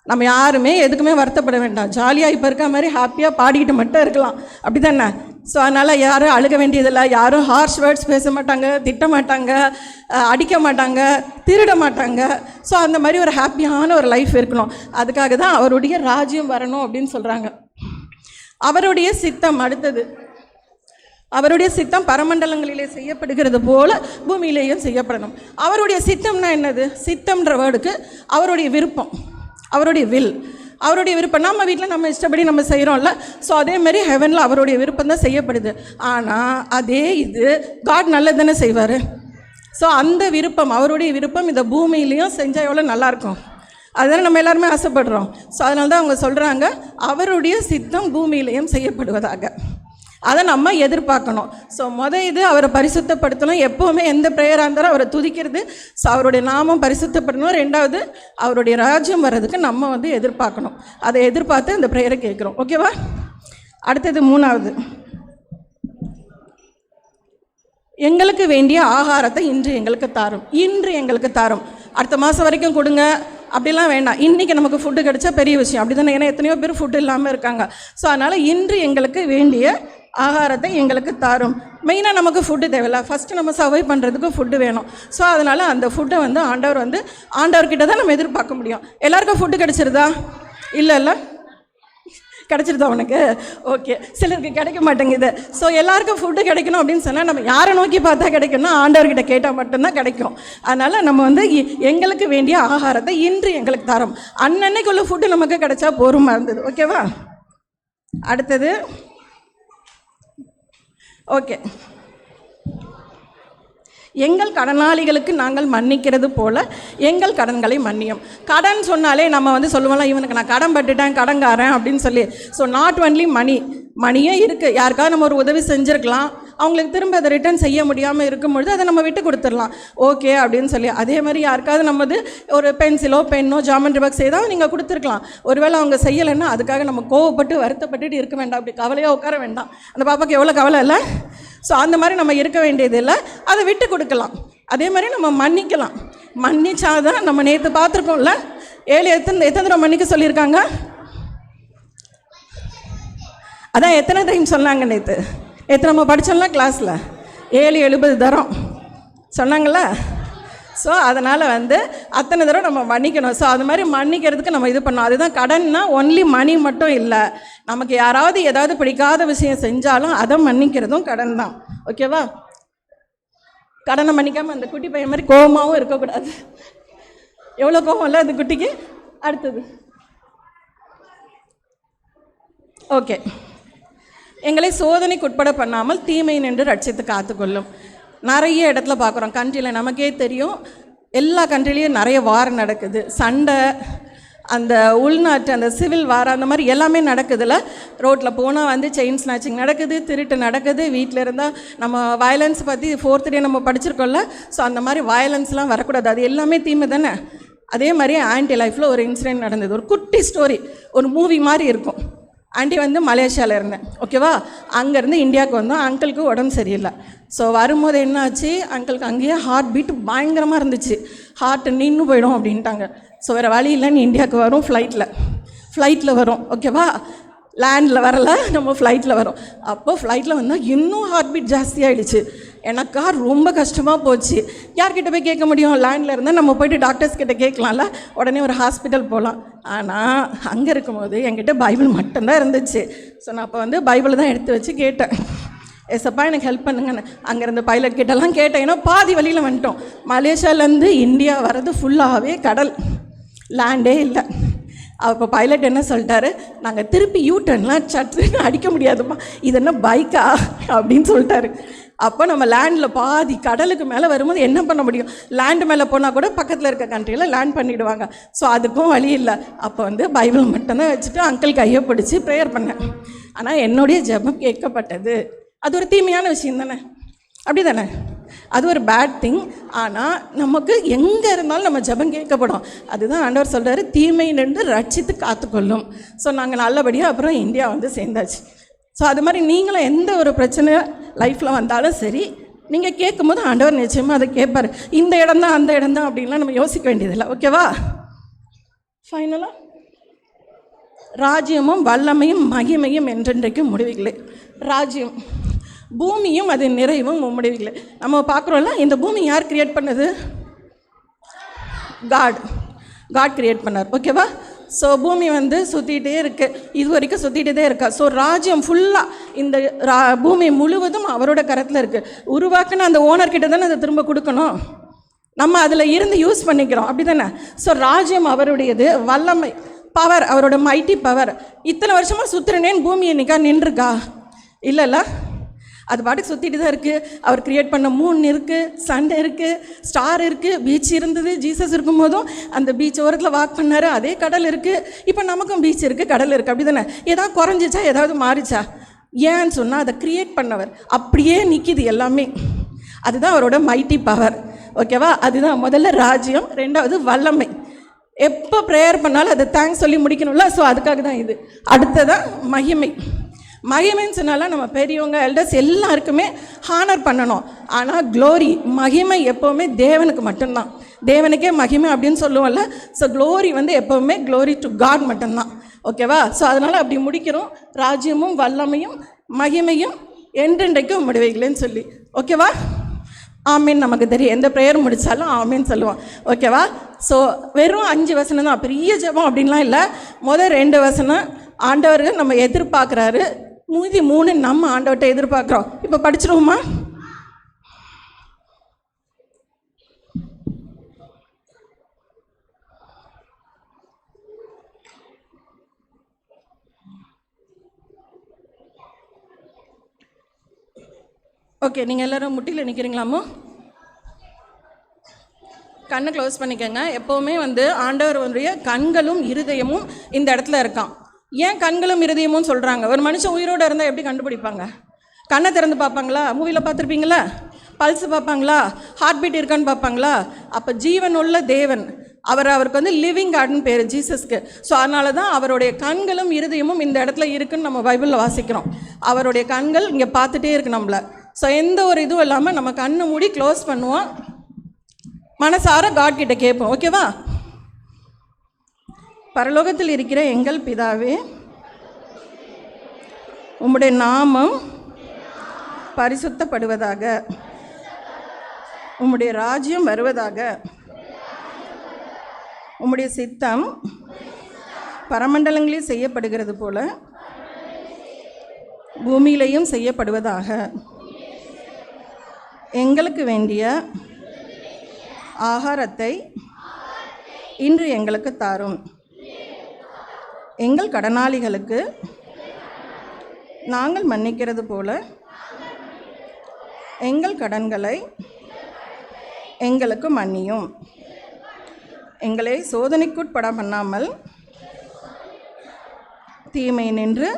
நம்ம யாருமே எதுக்குமே வருத்தப்பட வேண்டாம். ஜாலியாக இப்போ இருக்க மாதிரி ஹாப்பியாக பாடிக்கிட்டு மட்டும் இருக்கலாம். அப்படி தானே? ஸோ அதனால் யாரும் அழுக வேண்டியதில்லை, யாரும் ஹார்ஷ் வேர்ட்ஸ் பேச மாட்டாங்க, திட்ட மாட்டாங்க, அடிக்க மாட்டாங்க, திருட மாட்டாங்க. ஸோ அந்த மாதிரி ஒரு ஹாப்பியான ஒரு லைஃப் இருக்கணும். அதுக்காக தான் அவருடைய ராஜ்யம் வரணும் அப்படின்னு சொல்கிறாங்க. அவருடைய சித்தம். அடுத்தது, அவருடைய சித்தம் பரமண்டலங்களிலே செய்யப்படுகிறது போல பூமியிலேயும் செய்யப்படணும். அவருடைய சித்தம்னா என்னது? சித்தம்ன்ற வேர்டுக்கு அவருடைய விருப்பம், அவருடைய வில், அவருடைய விருப்பம். நம்ம வீட்டில் நம்ம இஷ்டப்படி நம்ம செய்கிறோம்ல. ஸோ அதேமாரி ஹெவனில் அவருடைய விருப்பம் தான் செய்யப்படுது. ஆனால் அதே இது காட் நல்லது தானே செய்வார். ஸோ அந்த விருப்பம், அவருடைய விருப்பம் இந்த பூமியிலையும் செஞ்சால் எவ்வளோ நல்லாயிருக்கும். அதுதானே நம்ம எல்லாருமே ஆசைப்படுறோம். ஸோ அதனால தான் அவங்க சொல்கிறாங்க அவருடைய சித்தம் பூமியிலையும் செய்யப்படுவதாக. அதை நம்ம எதிர்பார்க்கணும். ஸோ இது அவரை பரிசுத்தப்படுத்தணும். எப்போவுமே எந்த ப்ரேயராக இருந்தாலும் அவரை துதிக்கிறது. ஸோ அவருடைய நாமம் பரிசுத்தப்படணும். ரெண்டாவது, அவருடைய ராஜ்யம் வர்றதுக்கு நம்ம வந்து எதிர்பார்க்கணும். அதை எதிர்பார்த்து இந்த ப்ரேயரை கேட்குறோம். ஓகேவா? அடுத்தது மூணாவது, எங்களுக்கு வேண்டிய ஆகாரத்தை இன்று எங்களுக்கு தாரும். இன்று எங்களுக்கு தாரும். அடுத்த மாதம் வரைக்கும் கொடுங்க அப்படிலாம் வேண்டாம். இன்றைக்கி நமக்கு ஃபுட்டு கிடச்சா பெரிய விஷயம். அப்படி தானே? ஏன்னா எத்தனையோ பேர் ஃபுட்டு இல்லாமல் இருக்காங்க. ஸோ அதனால் இன்று எங்களுக்கு வேண்டிய ஆகாரத்தை எங்களுக்கு தாரும். மெயினாக நமக்கு ஃபுட்டு தேவையில்ல. ஃபஸ்ட்டு நம்ம சர்வை பண்ணுறதுக்கு ஃபுட்டு வேணும். ஸோ அதனால் அந்த ஃபுட்டை வந்து ஆண்டவர்கிட்ட தான் நம்ம எதிர்பார்க்க முடியும். எல்லாருக்கும் ஃபுட்டு கிடச்சிருதா? இல்லை கிடச்சிருதா உனக்கு? ஓகே. சிலருக்கு கிடைக்க மாட்டேங்குது. ஸோ எல்லாருக்கும் ஃபுட்டு கிடைக்கணும் அப்படின்னு சொன்னால் நம்ம யாரை நோக்கி பார்த்தா கிடைக்கும்னா ஆண்டவர்கிட்ட கேட்டால் மட்டும்தான் கிடைக்கும். அதனால் நம்ம வந்து எங்களுக்கு வேண்டிய ஆகாரத்தை இன்று எங்களுக்கு தரோம். அன்னன்னைக்குள்ள ஃபுட்டு நமக்கு கிடைச்சா போருமா இருந்தது. ஓகேவா? அடுத்தது, ஓகே, எங்கள் கடனாளிகளுக்கு நாங்கள் மன்னிக்கிறது போல எங்கள் கடன்களை மன்னியும். கடன் சொன்னாலே நம்ம வந்து சொல்லுவோம்ல, இவனுக்கு நான் கடன் பட்டுட்டேன், கடன்காரன் அப்படின்னு சொல்லி. ஸோ நாட் ஒன்லி மணியே இருக்குது. யாருக்காவது நம்ம ஒரு உதவி செஞ்சுருக்கலாம், அவங்களுக்கு திரும்ப அதை ரிட்டர்ன் செய்ய முடியாமல் இருக்கும்பொழுது அதை நம்ம விட்டு கொடுத்துடலாம், ஓகே அப்படின்னு சொல்லி. அதே மாதிரி யாருக்காவது நம்ம ஒரு பென்சிலோ பென்னோ ஜாமெண்ட்ரி பாக்ஸ் ஏதாவது நீங்கள் கொடுத்துருக்கலாம். ஒருவேளை அவங்க செய்யலைன்னா அதுக்காக நம்ம கோவப்பட்டு வருத்தப்பட்டுட்டு இருக்க வேண்டாம். அப்படி கவலையாக உட்கார வேண்டாம். அந்த பாப்பாவுக்கு எவ்வளோ கவலை இல்லை. ஸோ அந்த மாதிரி நம்ம இருக்க வேண்டியது இல்லை, அதை விட்டு கொடுக்கலாம். அதே மாதிரி நம்ம மன்னிக்கலாம். மன்னிச்சாதான் நம்ம நேற்று பார்த்துருக்கோம்ல, 7 எத்தனை தடவை மன்னிக்க சொல்லியிருக்காங்க? அதான் எத்தனை டைம் சொன்னாங்க நேற்று? நேற்று நம்ம படித்தோம்ல கிளாஸில் 7 தரம் சொன்னாங்கள. ஸோ அதனால் அத்தனை தடவை நம்ம மன்னிக்கணும். ஸோ அது மாதிரி மன்னிக்கிறதுக்கு நம்ம இது பண்ணோம். அதுதான் கடன்னா ஒன்லி மணி மட்டும் இல்லை, நமக்கு யாராவது ஏதாவது பிடிக்காத விஷயம் செஞ்சாலும் அதை மன்னிக்கிறதும் கடன் தான். ஓகேவா? கடனை மன்னிக்காமல் அந்த குட்டி பையன் மாதிரி கோபமாகவும் இருக்கக்கூடாது. எவ்வளோ கோபம் இல்லை அந்த குட்டிக்கு. அடுத்தது ஓகே, எங்களை சோதனைக்கு உட்பட பண்ணாமல் தீமை நின்று ரட்சித்து காத்துக்கொள்ளும். நிறைய இடத்துல பார்க்குறோம், கண்ட்ரியில் நமக்கே தெரியும், எல்லா கண்ட்ரிலையும் நிறைய வார் நடக்குது, சண்டை, அந்த உள்நாட்டு அந்த சிவில் வார் அந்த மாதிரி எல்லாமே நடக்குதுல்ல. ரோட்டில் போனால் செயின் ஸ்நாச்சிங் நடக்குது, திருட்டு நடக்குது, வீட்டில் இருந்தால் நம்ம வயலன்ஸ் பற்றி 4th டே நம்ம படிச்சிருக்கோம்ல. ஸோ அந்த மாதிரி வயலன்ஸ்லாம் வரக்கூடாது, அது எல்லாமே தீமை தானே. அதே மாதிரி ஆன்ட்டி லைஃப்பில் ஒரு இன்சிடென்ட் நடந்தது, ஒரு குட்டி ஸ்டோரி, ஒரு மூவி மாதிரி இருக்கும். ஆண்டி மலேசியாவில் இருந்தேன், ஓகேவா? அங்கேருந்து இந்தியாவுக்கு வந்தோம். அங்கிளுக்கு உடம்பு சரியில்லை. ஸோ வரும்போது என்ன ஆச்சு, அங்கிளுக்கு அங்கேயே ஹார்ட் பீட் பயங்கரமாக இருந்துச்சு. ஹார்ட்டு நின்று போயிடும் அப்படின்ட்டாங்க. ஸோ வேறு வழி இல்லைன்னு இந்தியாவுக்கு வரும், ஃப்ளைட்டில் வரும், ஓகேவா? லேண்டில் வரல, நம்ம ஃப்ளைட்டில் வரோம். அப்போ ஃப்ளைட்டில் வந்தால் இன்னும் ஹார்ட் பீட் ஜாஸ்தியாகிடுச்சு. எனக்கா ரொம்ப கஷ்டமாக போச்சு. யார்கிட்ட போய் கேட்க முடியும்? லேண்டில் இருந்தால் நம்ம போய்ட்டு டாக்டர்ஸ் கிட்ட கேட்கலாம்ல, உடனே ஒரு ஹாஸ்பிட்டல் போகலாம். ஆனால் அங்கே இருக்கும்போது என்கிட்ட பைபிள் மட்டும்தான் இருந்துச்சு. ஸோ நான் அப்போ பைபிள் தான் எடுத்து வச்சு கேட்டேன், எஸ்ப்பா எனக்கு ஹெல்ப் பண்ணுங்கன்னு. அங்கேருந்து பைலட் கிட்டலாம் கேட்டேன். ஏன்னா பாதி வழியில் வந்துட்டோம். மலேசியாவிலேருந்து இந்தியா வர்றது ஃபுல்லாகவே கடல், லேண்டே இல்லை. அப்போ பைலட் என்ன சொல்லிட்டாரு, நாங்கள் திருப்பி யூட்டர்ன்லாம் சட்டுன்னு அடிக்க முடியாதுமா, இது என்ன பைக்கா அப்படின்னு சொல்லிட்டாரு. அப்போ நம்ம லேண்டில் பாதி கடலுக்கு மேலே வரும்போது என்ன பண்ண முடியும்? லேண்டு மேலே போனால் கூட பக்கத்தில் இருக்க கண்ட்ரியில் லேண்ட் பண்ணிவிடுவாங்க. ஸோ அதுக்கும் வழி இல்லை. அப்போ பைபிள் மட்டும்தான் வச்சுட்டு அங்கிள் கையை பிடிச்சி ப்ரேயர் பண்ணேன். ஆனால் என்னுடைய ஜெபம் கேட்கப்பட்டது. அது ஒரு தீமையான விஷயம் தானே, அப்படி தானே? அது ஒரு பேட் திங். ஆனால் நமக்கு எங்கே இருந்தாலும் நம்ம ஜெபம் கேட்கப்படும். அதுதான் ஆண்டவர் சொல்கிறாரு, தீமை நின்று ரட்சித்து காத்துக்கொள்ளும். ஸோ நாங்கள் நல்லபடியாக அப்புறம் இந்தியா சேர்ந்தாச்சு. ஸோ அது மாதிரி நீங்களும் எந்த ஒரு பிரச்சனை லைஃப்பில் வந்தாலும் சரி, நீங்கள் கேட்கும்போது ஆண்டவர் நிச்சயமாக அதை கேட்பார். இந்த இடம் தான் அந்த இடம் தான் அப்படின்லாம் நம்ம யோசிக்க வேண்டியதில்லை, ஓகேவா? ஃபைனலாக ராஜ்யமும் வல்லமையும் மகிமையும் என்றென்றைக்கும் முடிவுகளே. ராஜ்யம், பூமியும் அது நிறைவும் முடிவுகளே. நம்ம பார்க்குறோம்ல, இந்த பூமி யார் கிரியேட் பண்ணது? காட் கிரியேட் பண்ணார், ஓகேவா? ஸோ பூமி சுற்றிகிட்டே இருக்குது, இது வரைக்கும் சுற்றிகிட்டே தான் இருக்கா. ஸோ ராஜ்யம் ஃபுல்லாக இந்த பூமி முழுவதும் அவரோட கரத்தில் இருக்குது. உருவாக்குன்னு அந்த ஓனர்கிட்ட தானே அதை திரும்ப கொடுக்கணும், நம்ம அதில் இருந்து யூஸ் பண்ணிக்கிறோம், அப்படி தானே? ஸோ ராஜ்யம் அவருடையது, வல்லமை பவர் அவரோட மைட்டி பவர். இத்தனை வருஷமாக சுற்றுறேன்னு பூமி என்னைக்கா நின்றுருக்கா? இல்லைல்ல, அது பாட்டுக்கு சுற்றிட்டு தான் இருக்குது. அவர் கிரியேட் பண்ண மூன் இருக்குது, சன் இருக்குது, ஸ்டார் இருக்குது, பீச் இருந்தது. ஜீசஸ் இருக்கும்போதும் அந்த பீச் ஓரத்தில் வாக் பண்ணார். அதே கடல் இருக்குது. இப்போ நமக்கும் பீச் இருக்குது, கடல் இருக்குது, அப்படி தானே? ஏதாவது குறைஞ்சிச்சா, ஏதாவது மாறிச்சா? ஏன்னு சொன்னால் அதை கிரியேட் பண்ணவர் அப்படியே நிற்கிது எல்லாமே. அதுதான் அவரோட மைட்டி பவர், ஓகேவா? அதுதான் முதல்ல ராஜ்யம், ரெண்டாவது வல்லமை. எப்போ ப்ரேயர் பண்ணாலும் அதை தேங்க்ஸ் சொல்லி முடிக்கணும்ல. ஸோ அதுக்காக தான் இது. அடுத்ததான் மகிமை. மகிமைன்னு சொன்னாலும் நம்ம பெரியவங்க எல்டர்ஸ் எல்லாருக்குமே ஹானர் பண்ணணும். ஆனால் க்ளோரி, மகிமை எப்போவுமே தேவனுக்கு மட்டும்தான். தேவனுக்கே மகிமை அப்படின்னு சொல்லுவோம்ல. ஸோ க்ளோரி எப்போவுமே க்ளோரி டு காட் மட்டும்தான், ஓகேவா? ஸோ அதனால் அப்படி முடிக்கிறோம், ராஜ்யமும் வல்லமையும் மகிமையும் என்றென்றைக்கும் முடிவைகளேன்னு சொல்லி, ஓகேவா? ஆமீன். நமக்கு தெரியும், எந்த ப்ரேயர் முடித்தாலும் ஆமீன் சொல்லுவோம், ஓகேவா? ஸோ வெறும் 5 வசனம் தான், பெரிய ஜெபம் அப்படின்லாம் இல்லை. முதல் 2 வசனம் ஆண்டவர்கள் நம்ம எதிர்பார்க்குறாரு, மீதி 3 நம்ம ஆண்டவர்கிட்ட எதிர்பார்க்குறோம். இப்போ படிச்சிருவோமா? ஓகே, நீங்கள் எல்லோரும் முட்டியில் நிற்கிறீங்களாமோ? கண்ணை க்ளோஸ் பண்ணிக்கோங்க. எப்போவுமே ஆண்டவருடைய கண்களும் இருதயமும் இந்த இடத்துல இருக்கான். ஏன் கண்களும் இருதயமும் சொல்கிறாங்க? ஒரு மனுஷன் உயிரோடு இருந்தால் எப்படி கண்டுபிடிப்பாங்க? கண்ணை திறந்து பார்ப்பாங்களா? மூவியில் பார்த்துருப்பீங்களா? பல்ஸ் பார்ப்பாங்களா? ஹார்ட் பீட் இருக்கான்னு பார்ப்பாங்களா? அப்போ ஜீவன் உள்ள தேவன் அவருக்கு லிவிங் காட்னு பேர் ஜீசஸ்க்கு. ஸோ அதனால தான் அவருடைய கண்களும் இருதயமும் இந்த இடத்துல இருக்குன்னு நம்ம பைபிளில் வாசிக்கிறோம். அவருடைய கண்கள் இங்கே பார்த்துட்டே இருக்கு நம்மளை. ஸோ எந்த ஒரு இதுவும் இல்லாமல் நம்ம கண்ணை மூடி க்ளோஸ் பண்ணுவோம். மனசார காட் கிட்ட கேட்போம். ஓகேவா? பரலோகத்தில் இருக்கிற எங்கள் பிதாவே, உம்முடைய நாமம் பரிசுத்தப்படுவதாக, உம்முடைய ராஜ்யம் வருவதாக, உம்முடைய சித்தம் பரமண்டலங்களில் செய்யப்படுகிறது போல பூமியிலையும் செய்யப்படுவதாக. எங்களுக்கு வேண்டிய ஆகாரத்தை இன்று எங்களுக்கு தாரும். எங்கள் கடனாளிகளுக்கு நாங்கள் மன்னிக்கிறது போல எங்கள் கடன்களை எங்களுக்கு மன்னியும். எங்களை சோதனைக்குட்பட பண்ணாமல் தீமை நின்று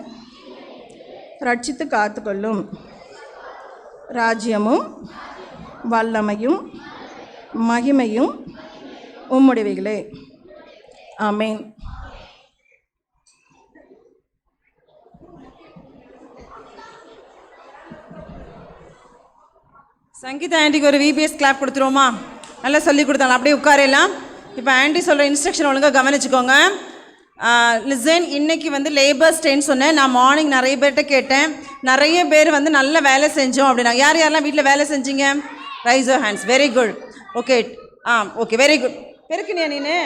ரட்சித்து காத்துக்கொள்ளும். ராஜ்யமும் வல்லமையும் மகிமையும் உம்முடையவைகளே. ஆமென். சங்கீதா ஆண்டிக்கு ஒரு விபிஎஸ் கிளாப் கொடுத்துருவோமா? நல்லா சொல்லி கொடுத்தாங்க. அப்படியே உட்காரெல்லாம். இப்போ ஆண்டி சொல்கிற இன்ஸ்ட்ரக்ஷன் ஒழுங்காக கவனிச்சுக்கோங்க. லிசன், இன்னைக்கு வந்து லேபர்ஸ் டேன்னு சொன்னேன். நான் மார்னிங் நிறைய பேர்கிட்ட கேட்டேன். நிறைய பேர் வந்து நல்ல வேலை செஞ்சோம் அப்படின்னா. யார் யாரெல்லாம் வீட்டில் வேலை செஞ்சீங்க? Raise your hands. Very good. Okay. Okay, very good. பெருக்குனியா நீனு?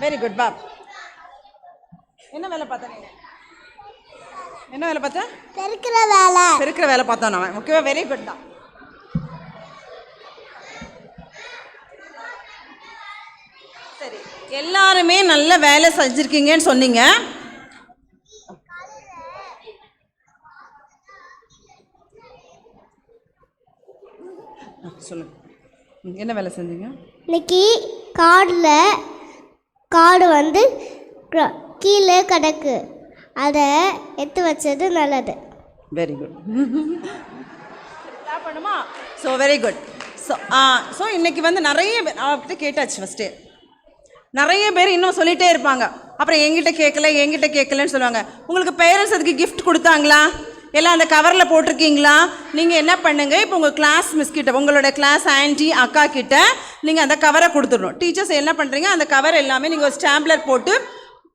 Very good. பாப், என்ன வேலை பார்த்த நீ? என்ன வேலை பார்த்த? பெருக்கிற வேலை பார்த்தோம் நான். ஓகேவா? வெரி குட் தான். சரி, எல்லாருமே நல்ல வேலை செஞ்சுருக்கீங்கன்னு சொன்னீங்க. சொல்லுங்க, என்ன வேலை செஞ்சீங்க? இன்னைக்கு காடு வந்து கீழே கிடக்கு, அதை எடுத்து வச்சது நல்லது. Very good. பண்ணுமா? So very good. ஸோ இன்னைக்கு வந்து நிறைய பேர் கேட்டாச்சு. ஃபஸ்ட்டு நிறைய பேர் இன்னும் சொல்லிகிட்டே இருப்பாங்க. அப்புறம் எங்கிட்ட கேட்கலன்னு சொல்லுவாங்க. உங்களுக்கு பேரண்ட்ஸ் அதுக்கு கிஃப்ட் கொடுத்தாங்களா? எல்லாம் அந்த கவரில் போட்டிருக்கீங்களா? நீங்கள் என்ன பண்ணுங்கள், இப்போ உங்கள் கிளாஸ் மிஸ் கிட்ட, உங்களோட கிளாஸ் ஆன்ட்டி அக்கா கிட்ட நீங்கள் அந்த கவரை கொடுத்துடணும். டீச்சர்ஸ் என்ன பண்ணுறீங்க, அந்த கவர் எல்லாமே நீங்கள் ஒரு ஸ்டாம்ப்லர் போட்டு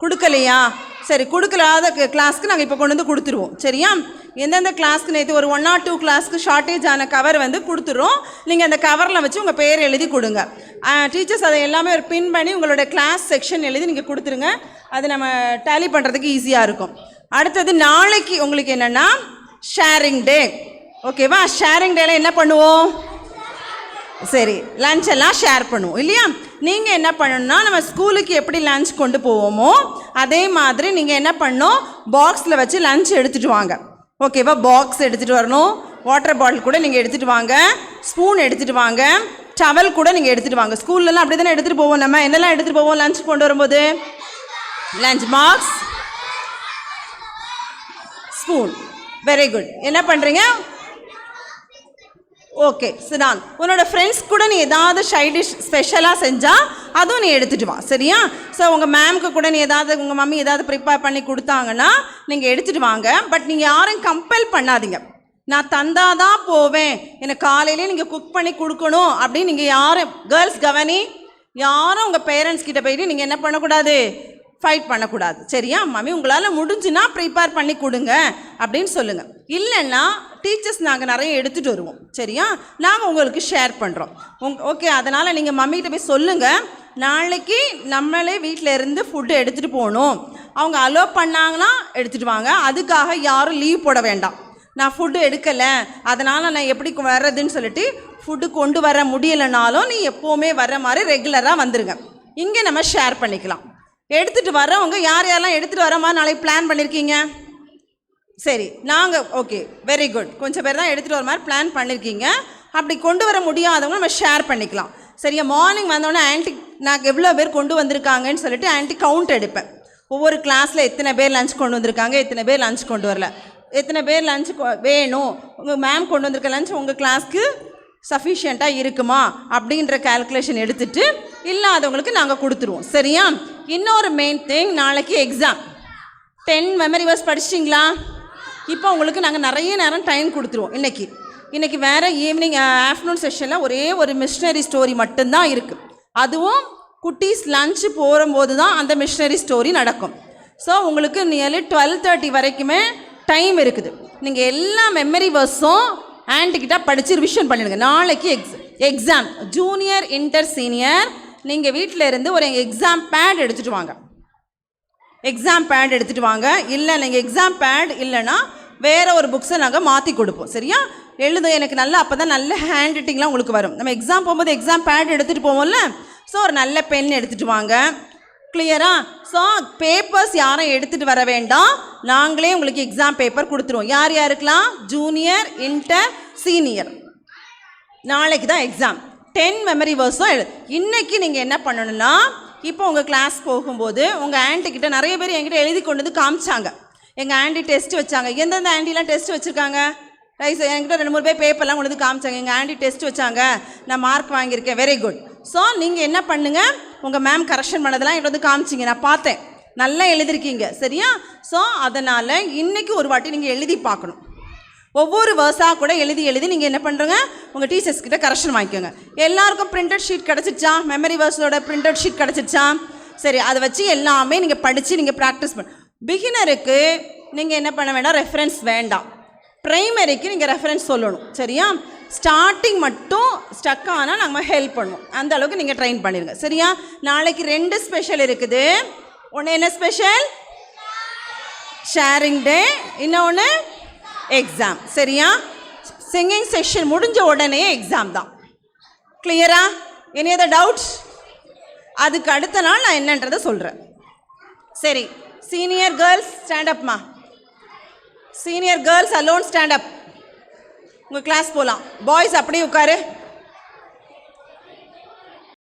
கொடுக்கலையா? சரி, கொடுக்கலாத கிளாஸ்க்கு நாங்கள் இப்போ கொண்டு வந்து கொடுத்துருவோம். சரியா? எந்தெந்த கிளாஸ்க்கு நேற்று ஒரு 1 or 2 கிளாஸ்க்கு ஷார்ட்டேஜ் ஆன கவர் வந்து கொடுத்துரும். நீங்கள் அந்த கவரில் வச்சு உங்கள் பேர் எழுதி கொடுங்க. டீச்சர்ஸ் அதை எல்லாமே ஒரு பின் பண்ணி உங்களோட கிளாஸ் செக்ஷன் எழுதி நீங்கள் கொடுத்துருங்க. அது நம்ம டேலி பண்ணுறதுக்கு ஈஸியாக இருக்கும். அடுத்தது நாளைக்கு உங்களுக்கு என்னென்னா ஷேரிங் டே. ஓகேவா? ஷேரிங் டேல என்ன பண்ணுவோம்? சரி, லஞ்ச் எல்லாம் ஷேர் பண்ணுவோம் இல்லையா? நீங்கள் என்ன பண்ணணும்னா, நம்ம ஸ்கூலுக்கு எப்படி லஞ்ச் கொண்டு போவோமோ அதே மாதிரி நீங்கள் என்ன பண்ணணும், பாக்ஸில் வச்சு லஞ்ச் எடுத்துகிட்டு வாங்க. ஓகேவா? பாக்ஸ் எடுத்துகிட்டு வரணும். வாட்டர் பாட்டில் கூட நீங்கள் எடுத்துகிட்டு வாங்க. ஸ்பூன் எடுத்துகிட்டு வாங்க. டவல் கூட நீங்கள் எடுத்துகிட்டு வாங்க. ஸ்கூல்லலாம் அப்படி தானே எடுத்துகிட்டு போவோம். நம்ம என்னெல்லாம் எடுத்துகிட்டு போவோம் லஞ்ச் கொண்டு வரும்போது? Lunch box, spoon. Very good. என்ன பண்ணுறீங்க? Okay, sit down. உன்னோட ஃப்ரெண்ட்ஸ் கூட நீ ஏதாவது சைட் டிஷ் ஸ்பெஷலாக செஞ்சால் அதுவும் நீ எடுத்துகிட்டு வா. சரியா? ஸோ உங்கள் மேம்க்கு கூட நீ ஏதாவது, உங்கள் மம்மி ஏதாவது ப்ரிப்பேர் பண்ணி கொடுத்தாங்கன்னா நீங்கள் எடுத்துகிட்டு வாங்க. பட் நீங்கள் யாரும் கம்பல் பண்ணாதீங்க. நான் தந்தாதான் போவேன், எனக்கு காலையிலே நீங்கள் குக் பண்ணி கொடுக்கணும் அப்படின்னு நீங்கள் யாரும், கேர்ள்ஸ் கவனி, யாரும் உங்கள் பேரண்ட்ஸ் கிட்ட போயிட்டு நீங்கள் என்ன பண்ணக்கூடாது, ஃபைட் பண்ணக்கூடாது. சரியா? மம்மி உங்களால் முடிஞ்சுன்னா ப்ரிப்பேர் பண்ணி கொடுங்க அப்படின்னு சொல்லுங்கள். இல்லைன்னா டீச்சர்ஸ் நாங்கள் நிறைய எடுத்துகிட்டு வருவோம். சரியா? நாங்கள் உங்களுக்கு ஷேர் பண்ணுறோம். ஓகே, அதனால் நீங்கள் மம்மிகிட்ட போய் சொல்லுங்கள், நாளைக்கு நம்மளே வீட்டில் இருந்து ஃபுட்டு எடுத்துகிட்டு போகணும். அவங்க அலோவ் பண்ணாங்கன்னா எடுத்துகிட்டு வாங்க. அதுக்காக யாரும் லீவ் போட வேண்டாம். நான் ஃபுட்டு எடுக்கலை, அதனால் நான் எப்படி வர்றதுன்னு சொல்லிட்டு ஃபுட்டு கொண்டு வர முடியலைனாலும் நீ எப்போவுமே வர்ற மாதிரி ரெகுலராக வந்துடுங்க. இங்கே நம்ம ஷேர் பண்ணிக்கலாம். எடுத்துகிட்டு வரவங்க யார் யாரெல்லாம் எடுத்துகிட்டு வர மாதிரி நாளைக்கு பிளான் பண்ணியிருக்கீங்க? சரி, நாங்கள் ஓகே, வெரி குட். கொஞ்சம் பேர் தான் எடுத்துகிட்டு வர மாதிரி பிளான் பண்ணியிருக்கீங்க. அப்படி கொண்டு வர முடியாதவங்க நம்ம ஷேர் பண்ணிக்கலாம். சரியா? மார்னிங் வந்தோடனே ஆன்ட்டி நான் எவ்வளோ பேர் கொண்டு வந்திருக்காங்கன்னு சொல்லிட்டு ஆன்ட்டி கவுண்ட் எடுப்பேன். ஒவ்வொரு கிளாஸில் எத்தனை பேர் லஞ்ச் கொண்டு வந்திருக்காங்க, எத்தனை பேர் லஞ்ச் கொண்டு வரல, எத்தனை பேர் லஞ்ச் வேணும், உங்கள் மேம் கொண்டு வந்திருக்க லஞ்ச் உங்கள் கிளாஸ்க்கு சஃபிஷியண்ட்டாக இருக்குமா அப்படின்ற கால்குலேஷன் எடுத்துகிட்டு இல்லாதவங்களுக்கு நாங்கள் கொடுத்துருவோம். சரியா? இன்னொரு மெயின் திங், நாளைக்கு எக்ஸாம். 10 மெமரி வேர்ஸ் படிச்சிட்டிங்களா? இப்போ உங்களுக்கு நாங்கள் நிறைய நேரம் டைம் கொடுத்துருவோம். இன்றைக்கி இன்னைக்கு வேறு ஈவினிங் ஆஃப்டர்நூன் செஷனில் ஒரே ஒரு மிஷனரி ஸ்டோரி மட்டும்தான் இருக்குது. அதுவும் குட்டீஸ் லஞ்சு போகும்போது தான் அந்த மிஷனரி ஸ்டோரி நடக்கும். ஸோ உங்களுக்கு நியர்லி 12:30 வரைக்குமே டைம் இருக்குது. நீங்கள் எல்லா மெமரி வேர்ஸும் ஆன்ட்டிக்கிட்ட படித்து ரிவிஷன் பண்ணிடுங்க. நாளைக்கு எக்ஸாம் ஜூனியர் இன்டர் சீனியர். நீங்கள் வீட்டில் இருந்து ஒரு எக்ஸாம் பேட் எடுத்துகிட்டு வாங்க. எக்ஸாம் பேட் எடுத்துகிட்டு வாங்க. இல்லை நீங்கள் எக்ஸாம் பேட் இல்லைன்னா வேறு ஒரு புக்ஸை நாங்கள் மாற்றி கொடுப்போம். சரியா? எழுத எனக்கு நல்லா அப்போ தான் நல்ல ஹேண்ட் ரைட்டிங்லாம் உங்களுக்கு வரும். நம்ம எக்ஸாம் போகும்போது எக்ஸாம் பேட் எடுத்துகிட்டு போவோம்ல, ஸோ ஒரு நல்ல பென் எடுத்துகிட்டு வாங்க. கிளியரா? ஸோ பேப்பர்ஸ் யாரும் எடுத்துகிட்டு வர வேண்டாம், நாங்களே உங்களுக்கு எக்ஸாம் பேப்பர் கொடுத்துருவோம். யார் யாருக்கெல்லாம்? Junior inter senior. நாளைக்கு தான் எக்ஸாம். 10 மெமரி வேர்ஸும் இன்னைக்கு நீங்கள் என்ன பண்ணணும்னா, இப்போ உங்கள் கிளாஸ் போகும்போது உங்கள் ஆன்ட்டிக்கிட்ட நிறைய பேர் என்கிட்ட எழுதி கொண்டு வந்து காமிச்சாங்க. எங்கள் ஆன்ட்டி டெஸ்ட் வச்சாங்க. எந்தெந்த ஆன்ட்டிலாம் டெஸ்ட் வச்சுருக்காங்க? ரைஸ் என்கிட்ட 2-3 பேர் பேப்பர்லாம் கொண்டு வந்து காமிச்சாங்க. எங்கள் ஆன்ட்டி டெஸ்ட் வச்சாங்க, நான் மார்க் வாங்கியிருக்கேன், வெரி குட். ஸோ நீங்கள் என்ன பண்ணுங்கள், உங்கள் மேம் கரெக்ஷன் பண்ணதெல்லாம் என்கிட்ட வந்து காமிச்சிங்க, நான் பார்த்தேன், நல்லா எழுதிருக்கீங்க. சரியா? ஸோ அதனால் இன்றைக்கி ஒரு வாட்டி நீங்கள் எழுதி பார்க்கணும். ஒவ்வொரு வேர்ஸாக கூட எழுதி நீங்கள் என்ன பண்ணுறங்க, உங்கள் டீச்சர்ஸ் கிட்ட கரெக்ஷன் வாங்கிக்கோங்க. எல்லாருக்கும் பிரிண்டட் ஷீட் கிடச்சிச்சா? மெமரி வேர்ஸோட பிரிண்டட் ஷீட் கிடச்சிச்சா? சரி, அதை வச்சு எல்லாமே நீங்கள் படித்து நீங்கள் ப்ராக்டிஸ் பண்ண. பிகினருக்கு நீங்கள் என்ன பண்ண வேண்டாம், ரெஃபரன்ஸ் வேண்டாம். ப்ரைமரிக்கு நீங்கள் ரெஃபரன்ஸ் சொல்லணும். சரியா? ஸ்டார்டிங் மட்டும் ஸ்டக் ஆனால் நாங்கள் ஹெல்ப் பண்ணுவோம். அந்த அளவுக்கு நீங்கள் ட்ரெயின் பண்ணிடுங்க. சரியா? நாளைக்கு 2 ஸ்பெஷல் இருக்குது. ஒன்று என்ன ஸ்பெஷல்? ஷேரிங் டே, இன்னொன்று எக்ஸாம். சரியா? சிங்கிங் செஷன் முடிஞ்ச உடனே எக்ஸாம் தான். கிளியரா? Any other doubts? அதுக்கு அடுத்த நாள் நான் என்னன்றதை சொல்கிறேன். சரி, சீனியர் கேர்ள்ஸ் ஸ்டாண்ட் அப்மா. Senior girls alone stand up. உங்கள் கிளாஸ் போகலாம். பாய்ஸ் அப்படியே உட்காரு.